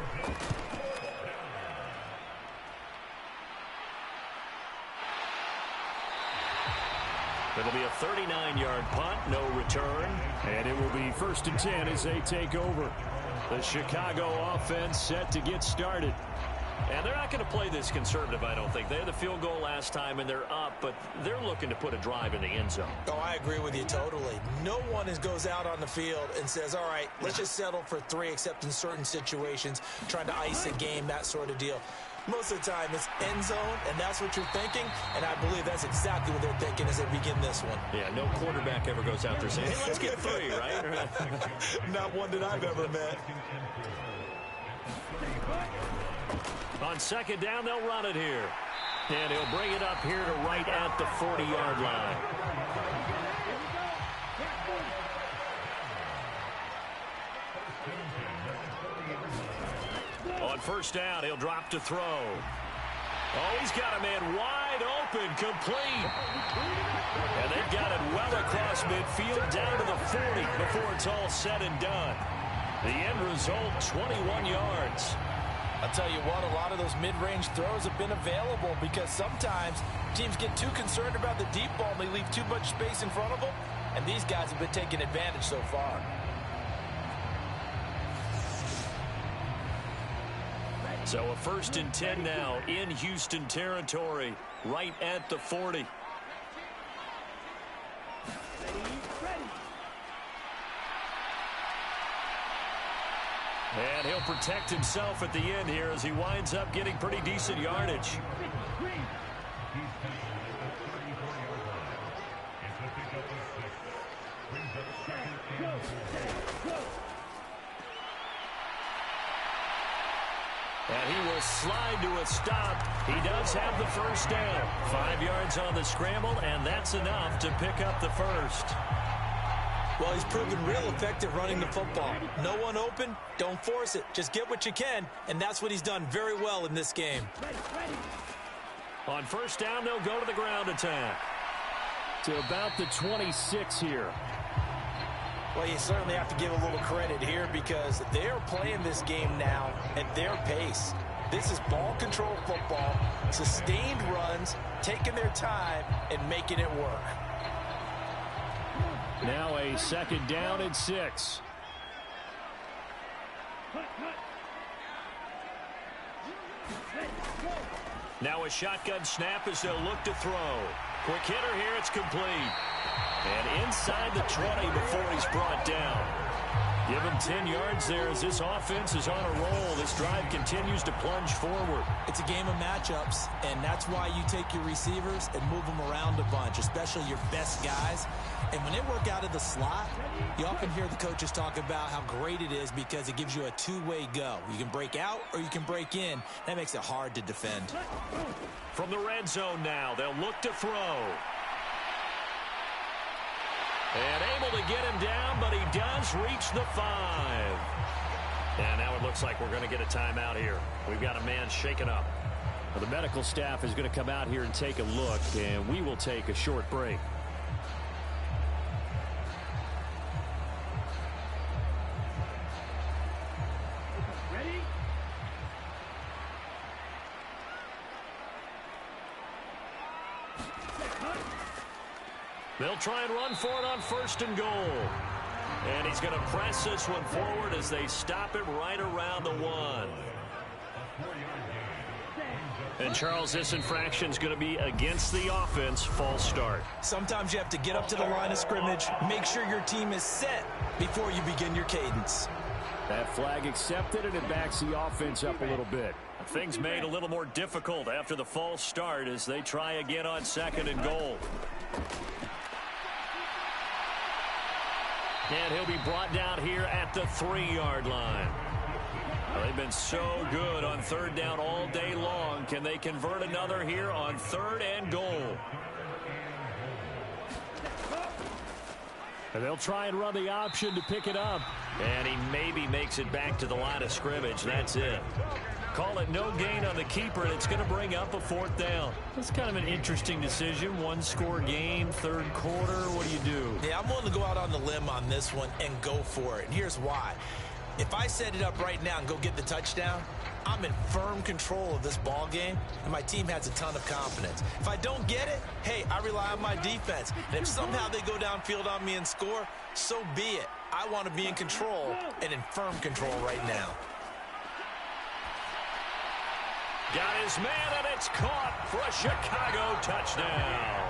It'll be a 39-yard punt, no return. And it will be 1st and 10 as they take over. The Chicago offense set to get started. And they're not going to play this conservative, I don't think. They had the field goal last time, and they're up, but they're looking to put a drive in the end zone. Oh, I agree with you totally. No one goes out on the field and says, all right, let's just settle for 3, except in certain situations, trying to ice a game, that sort of deal. Most of the time, it's end zone, and that's what you're thinking, and I believe that's exactly what they're thinking as they begin this one. Yeah, no quarterback ever goes out there saying, hey, let's get 3, right? Not one that I've ever met. On 2nd down, they'll run it here. And he'll bring it up here to right at the 40-yard line. On 1st down, he'll drop to throw. Oh, he's got a man wide open, complete. And they've got it well across midfield, down to the 40 before it's all said and done. The end result, 21 yards. I'll tell you what, a lot of those mid-range throws have been available because sometimes teams get too concerned about the deep ball and they leave too much space in front of them, and these guys have been taking advantage so far. So a 1st and 10 now in Houston territory, right at the 40. And he'll protect himself at the end here as he winds up getting pretty decent yardage. And he will slide to a stop. He does have the 1st down. 5 yards on the scramble, and that's enough to pick up the 1st. Well, he's proven real effective running the football. No one open, don't force it. Just get what you can, and that's what he's done very well in this game. On 1st down, they'll go to the ground attack. To about the 26 here. Well, you certainly have to give a little credit here because they're playing this game now at their pace. This is ball control football, sustained runs, taking their time, and making it work. Now a 2nd down and 6. Now a shotgun snap as they'll look to throw. Quick hitter here, it's complete. And inside the 20 before he's brought down. Give him 10 yards there as this offense is on a roll. This drive continues to plunge forward. It's a game of matchups, and that's why you take your receivers and move them around a bunch, especially your best guys. And when they work out of the slot, you often hear the coaches talk about how great it is because it gives you a two-way go. You can break out or you can break in. That makes it hard to defend. From the red zone now, they'll look to throw. And able to get him down, but he does reach the 5. And now it looks like we're going to get a timeout here. We've got a man shaken up. Well, the medical staff is going to come out here and take a look, and we will take a short break. They'll try and run for it on 1st and goal. And he's going to press this one forward as they stop it right around the 1. And, Charles, this infraction is going to be against the offense. False start. Sometimes you have to get up to the line of scrimmage, make sure your team is set before you begin your cadence. That flag accepted, and it backs the offense up a little bit. Things made a little more difficult after the false start as they try again on 2nd and goal. And he'll be brought down here at the 3-yard line. Well, they've been so good on 3rd down all day long. Can they convert another here on 3rd and goal? And they'll try and run the option to pick it up. And he maybe makes it back to the line of scrimmage. That's it. Call it no gain on the keeper, and it's going to bring up a 4th down. That's kind of an interesting decision. 1-score game, 3rd quarter. What do you do? Yeah, I'm willing to go out on the limb on this one and go for it. And here's why. If I set it up right now and go get the touchdown, I'm in firm control of this ball game, and my team has a ton of confidence. If I don't get it, hey, I rely on my defense. And if somehow they go downfield on me and score, so be it. I want to be in control and in firm control right now. Got his man, and it's caught for a Chicago touchdown.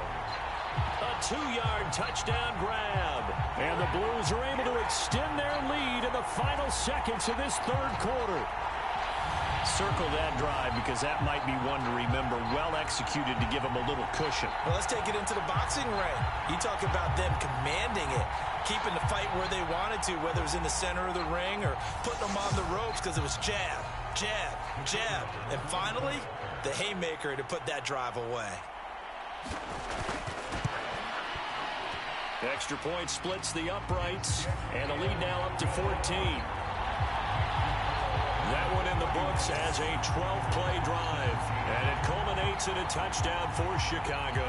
A 2-yard touchdown grab. And the Blues are able to extend their lead in the final seconds of this 3rd quarter. Circle that drive because that might be one to remember. Well executed to give them a little cushion. Well, let's take it into the boxing ring. You talk about them commanding it, keeping the fight where they wanted to, whether it was in the center of the ring or putting them on the ropes because it was jab, jab, jab. And finally, the haymaker to put that drive away. Extra point splits the uprights, and the lead now up to 14. That one in the books as a 12-play drive, and it culminates in a touchdown for Chicago.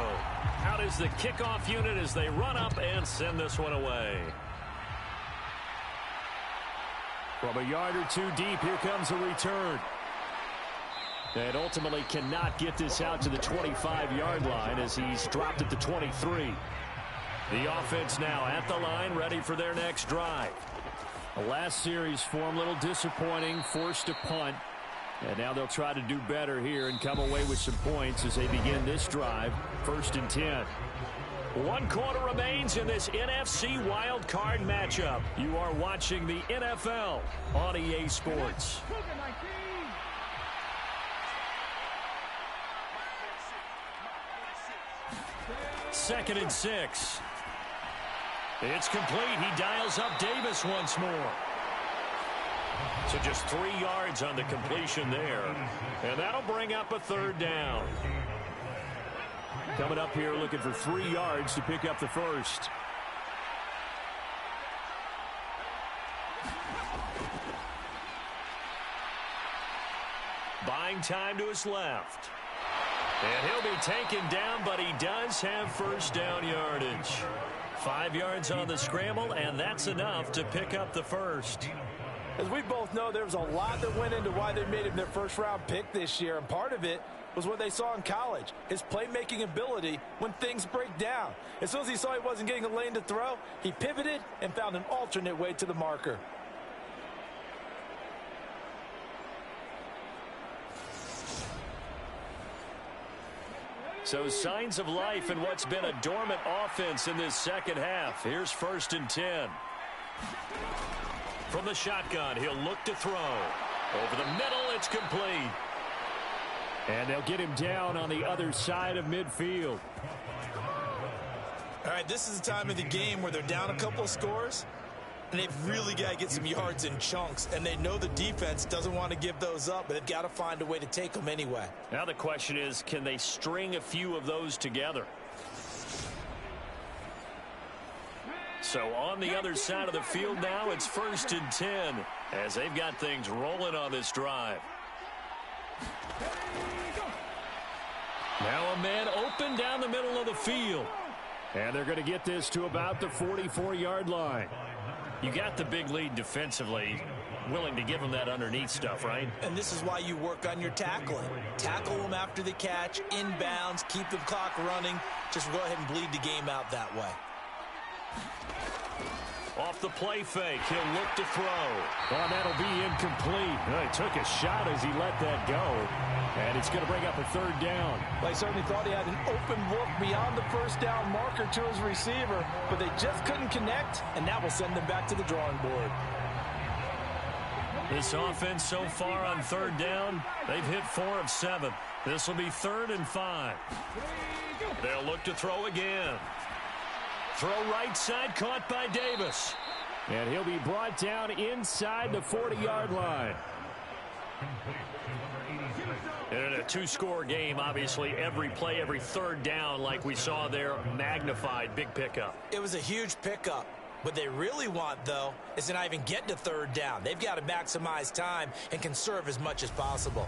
Out is the kickoff unit as they run up and send this one away. From a yard or two deep, here comes a return. And ultimately cannot get this out to the 25-yard line as he's dropped at the 23. The offense now at the line, ready for their next drive. The last series for him, a little disappointing, forced to punt. And now they'll try to do better here and come away with some points as they begin this drive, 1st and 10. 1 quarter remains in this NFC WildCard matchup. You are watching the NFL on EA Sports. 2nd and 6. It's complete. He dials up Davis once more. So just 3 yards on the completion there. And that'll bring up a 3rd down. Coming up here looking for 3 yards to pick up the 1st. Buying time to his left. And he'll be taken down, but he does have 1st down yardage. 5 yards on the scramble, and that's enough to pick up the 1st. As we both know, there was a lot that went into why they made him their 1st-round pick this year, and part of it was what they saw in college, his playmaking ability when things break down. As soon as he saw he wasn't getting a lane to throw, he pivoted and found an alternate way to the marker. So signs of life in what's been a dormant offense in this second half. Here's 1st and 10. From the shotgun, he'll look to throw. Over the middle, it's complete. And they'll get him down on the other side of midfield. All right, this is the time of the game where they're down a couple of scores, and they've really got to get some yards in chunks, and they know the defense doesn't want to give those up, but they've got to find a way to take them anyway. Now the question is, can they string a few of those together? So on the other side of the field now, it's 1st and 10 as they've got things rolling on this drive. Now a man open down the middle of the field. And they're going to get this to about the 44-yard line. You got the big lead defensively, willing to give them that underneath stuff, right? And this is why you work on your tackling. Tackle them after the catch, inbounds, keep the clock running. Just go ahead and bleed the game out that way. Off the play fake, he'll look to throw. Oh, that'll be incomplete. Well, he took a shot as he let that go. And it's going to bring up a 3rd down. They certainly thought he had an open look beyond the 1st down marker to his receiver, but they just couldn't connect, and that will send them back to the drawing board. This offense so far on 3rd down, they've hit 4 of 7. This will be 3rd and 5. They'll look to throw again. Throw right side, caught by Davis. And he'll be brought down inside the 40-yard line. And in a 2-score game, obviously, every play, every 3rd down, like we saw there, magnified, big pickup. It was a huge pickup. What they really want, though, is to not even get to 3rd down. They've got to maximize time and conserve as much as possible.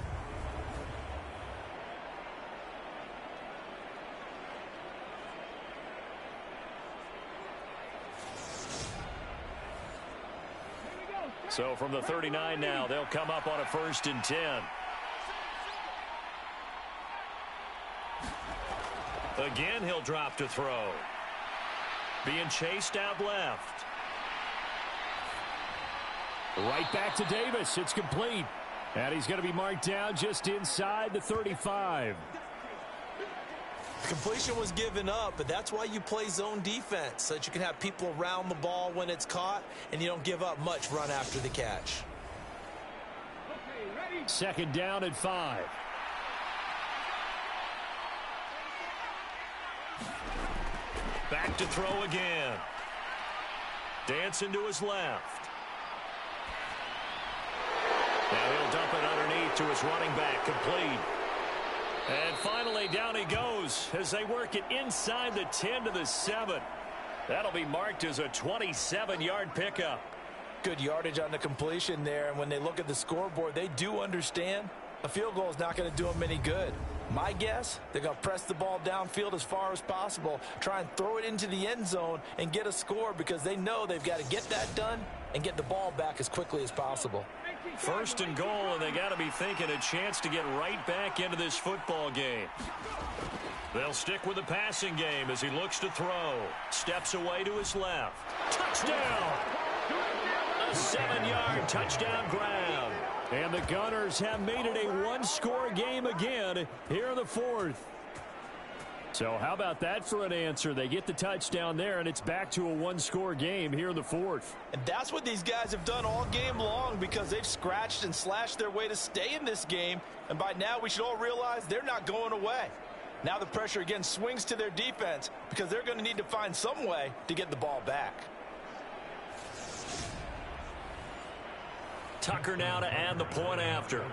So from the 39 now, they'll come up on a 1st and 10. Again, he'll drop to throw. Being chased out left. Right back to Davis. It's complete. And he's going to be marked down just inside the 35. Completion was given up, but that's why you play zone defense, so that you can have people around the ball when it's caught, and you don't give up much run after the catch. 2nd down and 5. Back to throw again. Dancing to his left. Now he'll dump it underneath to his running back, complete. And finally, down he goes as they work it inside the 10 to the 7. That'll be marked as a 27-yard pickup. Good yardage on the completion there, and when they look at the scoreboard, they do understand a field goal is not going to do them any good. My guess, they're going to press the ball downfield as far as possible, try and throw it into the end zone and get a score because they know they've got to get that done and get the ball back as quickly as possible. 1st and goal, and they got to be thinking a chance to get right back into this football game. They'll stick with the passing game as he looks to throw. Steps away to his left. Touchdown! A 7-yard touchdown ground. And the Gunners have made it a 1-score game again here in the 4th. So how about that for an answer? They get the touchdown there, and it's back to a 1-score game here in the 4th. And that's what these guys have done all game long because they've scratched and slashed their way to stay in this game. And by now, we should all realize they're not going away. Now the pressure again swings to their defense because they're going to need to find some way to get the ball back. Tucker now to add the point after.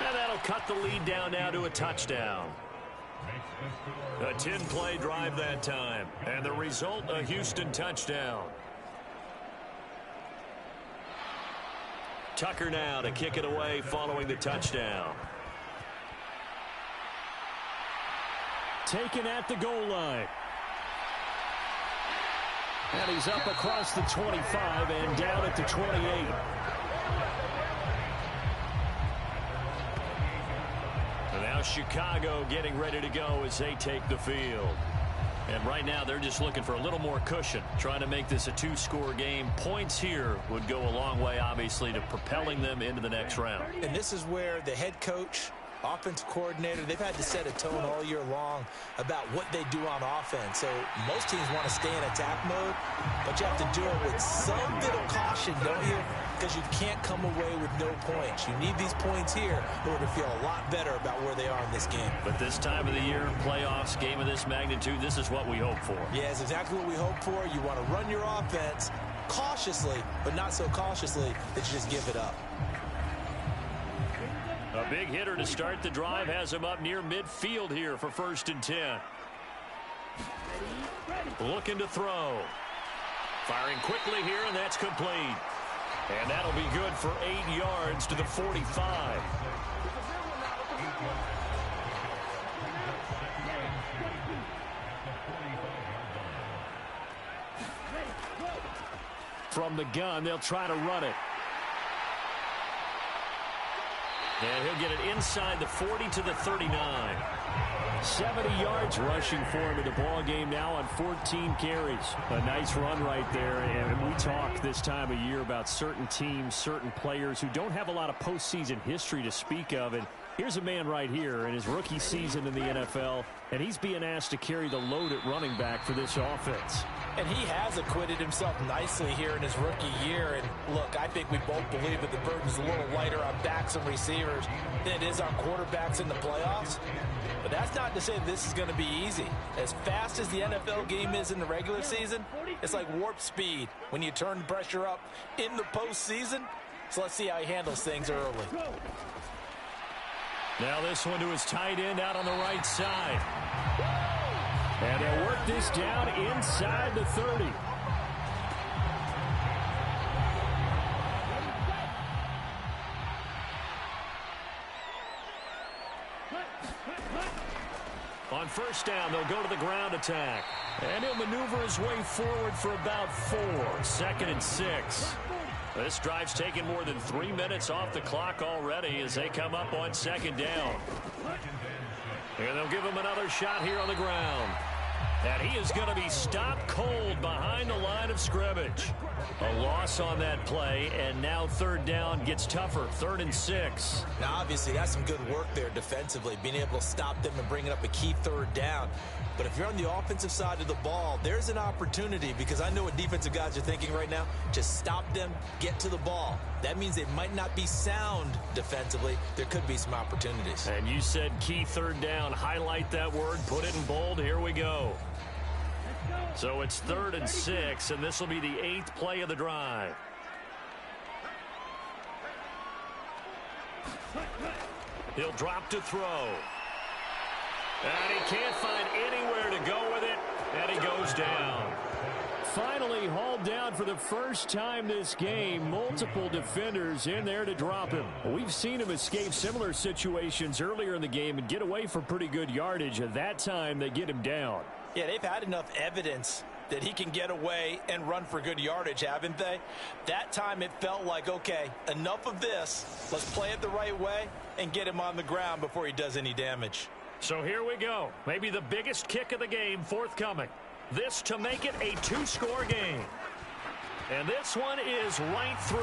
And that'll cut the lead down now to a touchdown. A 10-play drive that time. And the result, a Houston touchdown. Tucker now to kick it away following the touchdown. Taken at the goal line. And he's up across the 25 and down at the 28. And now Chicago getting ready to go as they take the field. And right now they're just looking for a little more cushion, trying to make this a two-score game. Points here would go a long way, obviously, to propelling them into the next round. And this is where the head coach, offensive coordinator, they've had to set a tone all year long about what they do on offense. So most teams want to stay in attack mode, but you have to do it with some bit of caution, don't you? Because you can't come away with no points. You need these points here in order to feel a lot better about where they are in this game. But this time of the year, playoffs, game of this magnitude, this is what we hope for. Yeah, it's exactly what we hope for. You want to run your offense cautiously, but not so cautiously that you just give it up. A big hitter to start the drive has him up near midfield here for 1st and 10. Looking to throw. Firing quickly here, and that's complete. And that'll be good for 8 yards to the 45. From the gun, they'll try to run it. And he'll get it inside the 40 to the 39. 70 yards rushing for him in the ball game now on 14 carries. A nice run right there. And we talk this time of year about certain teams, certain players who don't have a lot of postseason history to speak of. And here's a man right here in his rookie season in the NFL, and he's being asked to carry the load at running back for this offense. And he has acquitted himself nicely here in his rookie year. And look, I think we both believe that the burden's a little lighter on backs and receivers than it is on quarterbacks in the playoffs. But that's not to say that this is going to be easy. As fast as the NFL game is in the regular season, it's like warp speed when you turn the pressure up in the postseason. So let's see how he handles things early. Now this one to his tight end out on the right side. And they'll work this down inside the 30. On 1st down, they'll go to the ground attack. And he'll maneuver his way forward for about 4. 2nd and 6. This drive's taken more than 3 minutes off the clock already as they come up on 2nd down. And they'll give him another shot here on the ground. And he is going to be stopped cold behind the line of scrimmage. A loss on that play, and now 3rd down gets tougher. 3rd and 6. Now, obviously, that's some good work there defensively, being able to stop them and bringing up a key 3rd down. But if you're on the offensive side of the ball, there's an opportunity, because I know what defensive guys are thinking right now. Just stop them, get to the ball. That means they might not be sound defensively. There could be some opportunities. And you said key 3rd down. Highlight that word. Put it in bold. Here we go. So it's 3rd and 6, and this will be the 8th play of the drive. He'll drop to throw. And he can't find anywhere to go with it, and he goes down. Finally hauled down for the first time this game. Multiple defenders in there to drop him. We've seen him escape similar situations earlier in the game and get away for pretty good yardage. At that time, they get him down. Yeah, they've had enough evidence that he can get away and run for good yardage, haven't they? That time it felt like, okay, enough of this. Let's play it the right way and get him on the ground before he does any damage. So here we go. Maybe the biggest kick of the game forthcoming. This to make it a 2-score game. And this one is right through.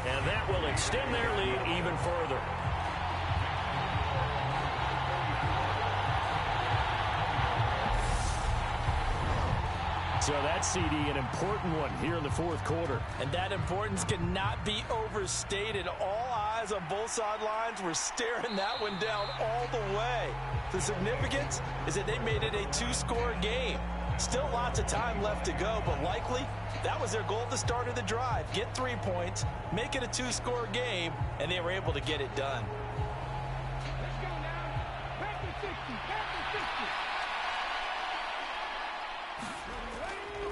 And that will extend their lead even further. So that CD, an important one here in the 4th quarter. And that importance cannot be overstated. All eyes on both sidelines were staring that one down all the way. The significance is that they made it a 2-score game. Still lots of time left to go, but likely that was their goal at the start of the drive. Get 3 points, make it a 2-score game, and they were able to get it done.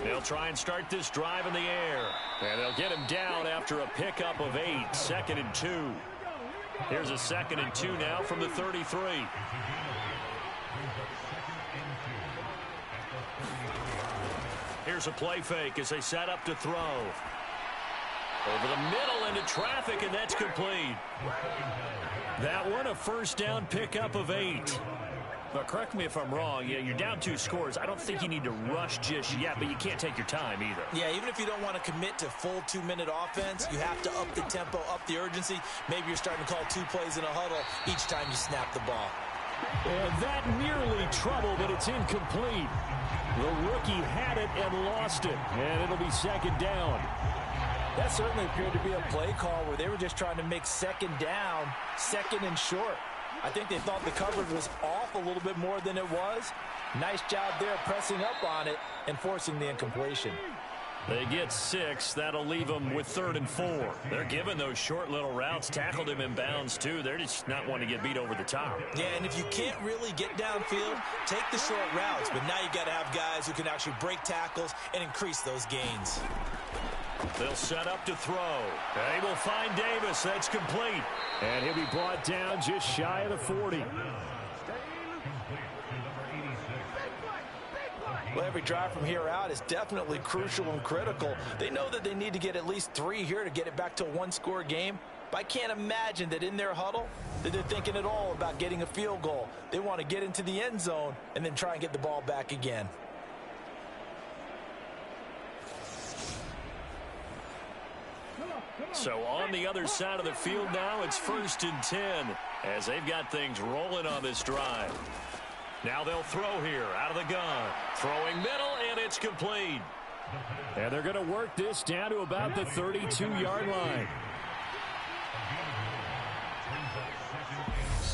They'll try and start this drive in the air. And they'll get him down after a pickup of 8. 2nd and 2. Here's a 2nd and 2 now from the 33. Here's a play fake as they set up to throw. Over the middle into traffic, and that's complete. That one a 1st down pickup of 8. But correct me if I'm wrong. Yeah, you're down 2 scores. I don't think you need to rush just yet, but you can't take your time either. Yeah, even if you don't want to commit to full 2-minute offense, you have to up the tempo, up the urgency. Maybe you're starting to call 2 plays in a huddle each time you snap the ball. And that nearly trouble, but it's incomplete. The rookie had it and lost it, and it'll be 2nd down. That certainly appeared to be a play call where they were just trying to make 2nd down, 2nd and short. I think they thought the coverage was off a little bit more than it was. Nice job there pressing up on it and forcing the incompletion. They get 6. That'll leave them with 3rd and 4. They're giving those short little routes. Tackled him in bounds, too. They're just not wanting to get beat over the top. Yeah, and if you can't really get downfield, take the short routes. But now you got to have guys who can actually break tackles and increase those gains. They'll set up to throw. They will find Davis. That's complete. And he'll be brought down just shy of the 40. Well, every drive from here out is definitely crucial and critical. They know that they need to get at least 3 here to get it back to a 1-score game. But I can't imagine that in their huddle that they're thinking at all about getting a field goal. They want to get into the end zone and then try and get the ball back again. So on the other side of the field now, it's 1st and 10 as they've got things rolling on this drive. Now they'll throw here out of the gun. Throwing middle, and it's complete. And they're going to work this down to about the 32-yard line.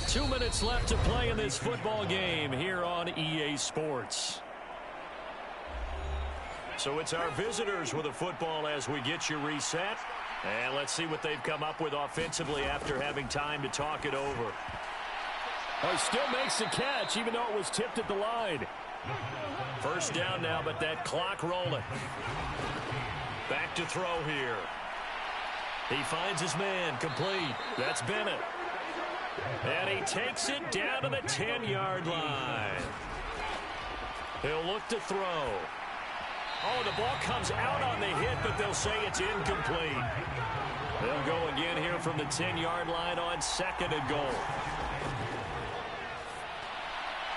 2 minutes left to play in this football game here on EA Sports. So it's our visitors with a football as we get you reset. And let's see what they've come up with offensively after having time to talk it over. Oh, he still makes the catch, even though it was tipped at the line. 1st down now, but that clock rolling. Back to throw here. He finds his man, complete. That's Bennett. And he takes it down to the 10-yard line. He'll look to throw. Oh, the ball comes out on the hit, but they'll say it's incomplete. They'll go again here from the 10-yard line on 2nd and goal.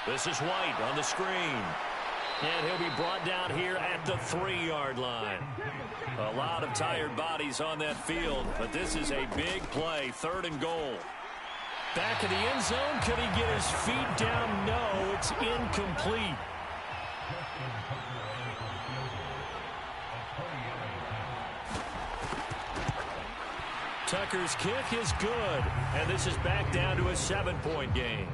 This is White on the screen. And he'll be brought down here at the 3-yard line. A lot of tired bodies on that field, but this is a big play, 3rd and goal. Back in the end zone, could he get his feet down? No, it's incomplete. Tucker's kick is good, and this is back down to a 7-point game.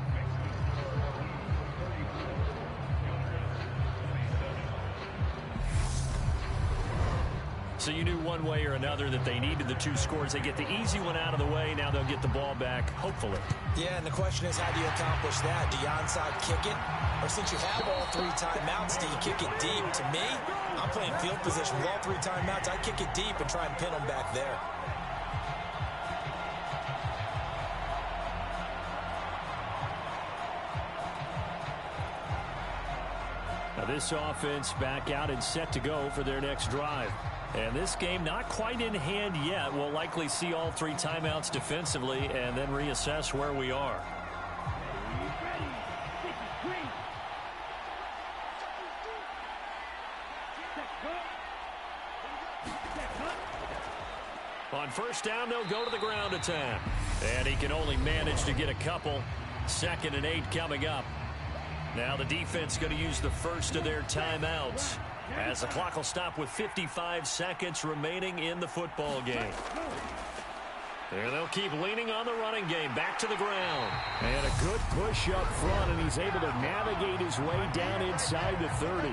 So you knew one way or another that they needed the 2 scores. They get the easy one out of the way. Now they'll get the ball back, hopefully. Yeah, and the question is, how do you accomplish that? Do you onside kick it? Or since you have all 3 timeouts, do you kick it deep? To me, I'm playing field position with all 3 timeouts. I kick it deep and try and pin them back there. Now this offense back out and set to go for their next drive. And this game not quite in hand yet. We'll likely see all 3 timeouts defensively and then reassess where we are. On 1st down, they'll go to the ground attack. And he can only manage to get a couple. 2nd and 8 coming up. Now the defense going to use the first of their timeouts as the clock will stop with 55 seconds remaining in the football game. And they'll keep leaning on the running game. Back to the ground. And a good push up front, and he's able to navigate his way down inside the 30.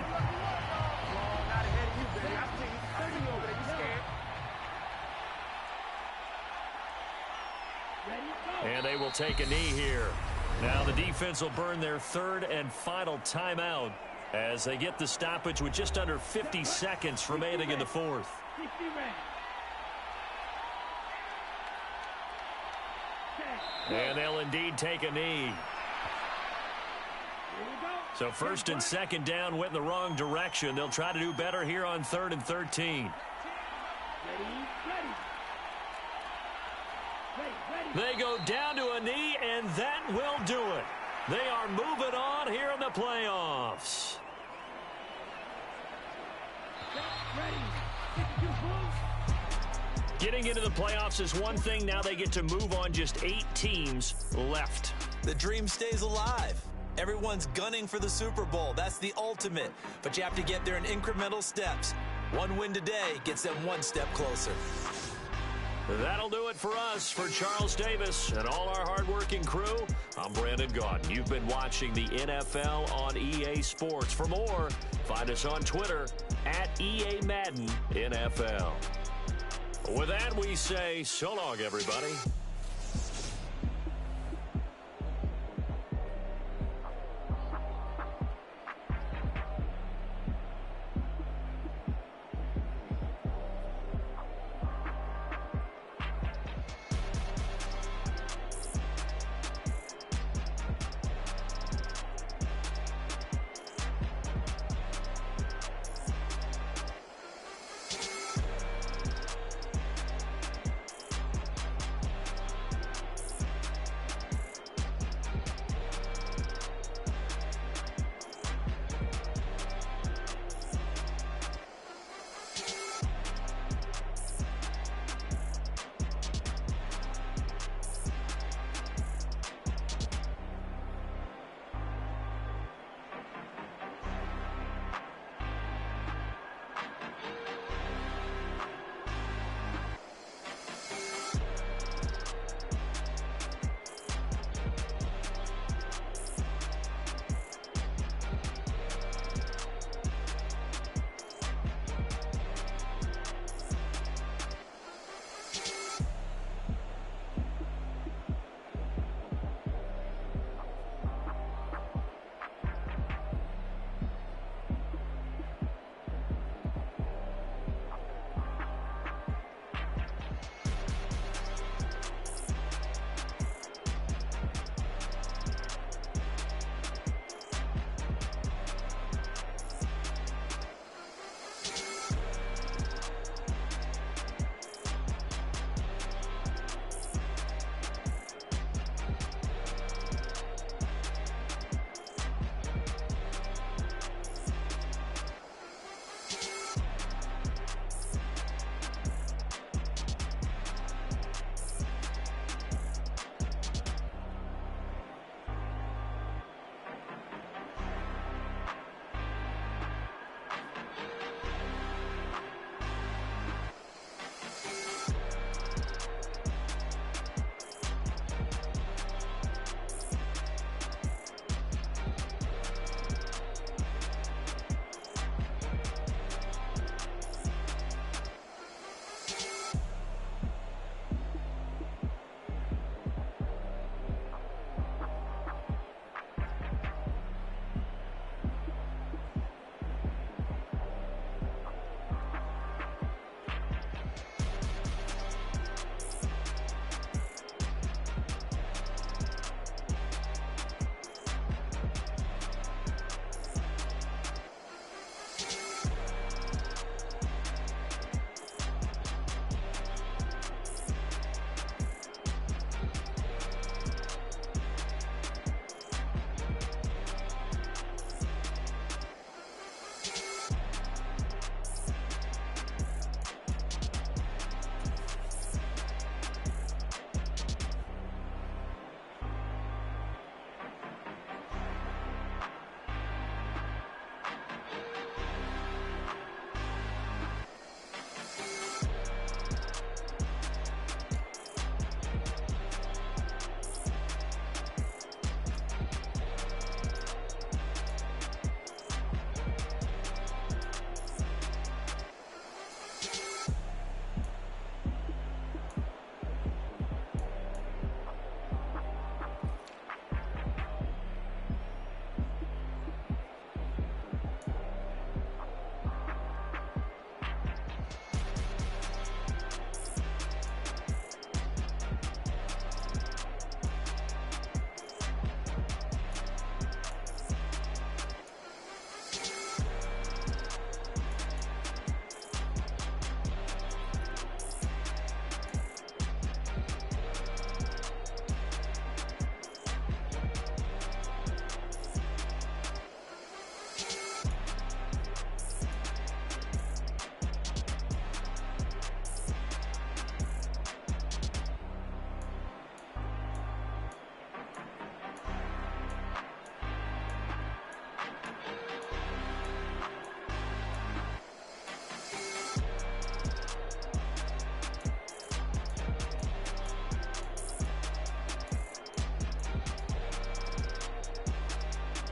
And they will take a knee here. Now the defense will burn their 3rd and final timeout as they get the stoppage with just under 50 seconds remaining in the 4th. And they'll indeed take a knee. So 1st and 2nd down went in the wrong direction. They'll try to do better here on 3rd and 13. They go down to a knee, and that will do it. They are moving on here. Getting into the playoffs is one thing. Now they get to move on. Just 8 teams left. The dream stays alive. Everyone's gunning for the Super Bowl. That's the ultimate. But you have to get there in incremental steps. One win today gets them one step closer. That'll do it for us. For Charles Davis and all our hardworking crew, I'm Brandon Gaudin. You've been watching the NFL on EA Sports. For more, find us on Twitter at EA Madden NFL. With that, we say so long, everybody.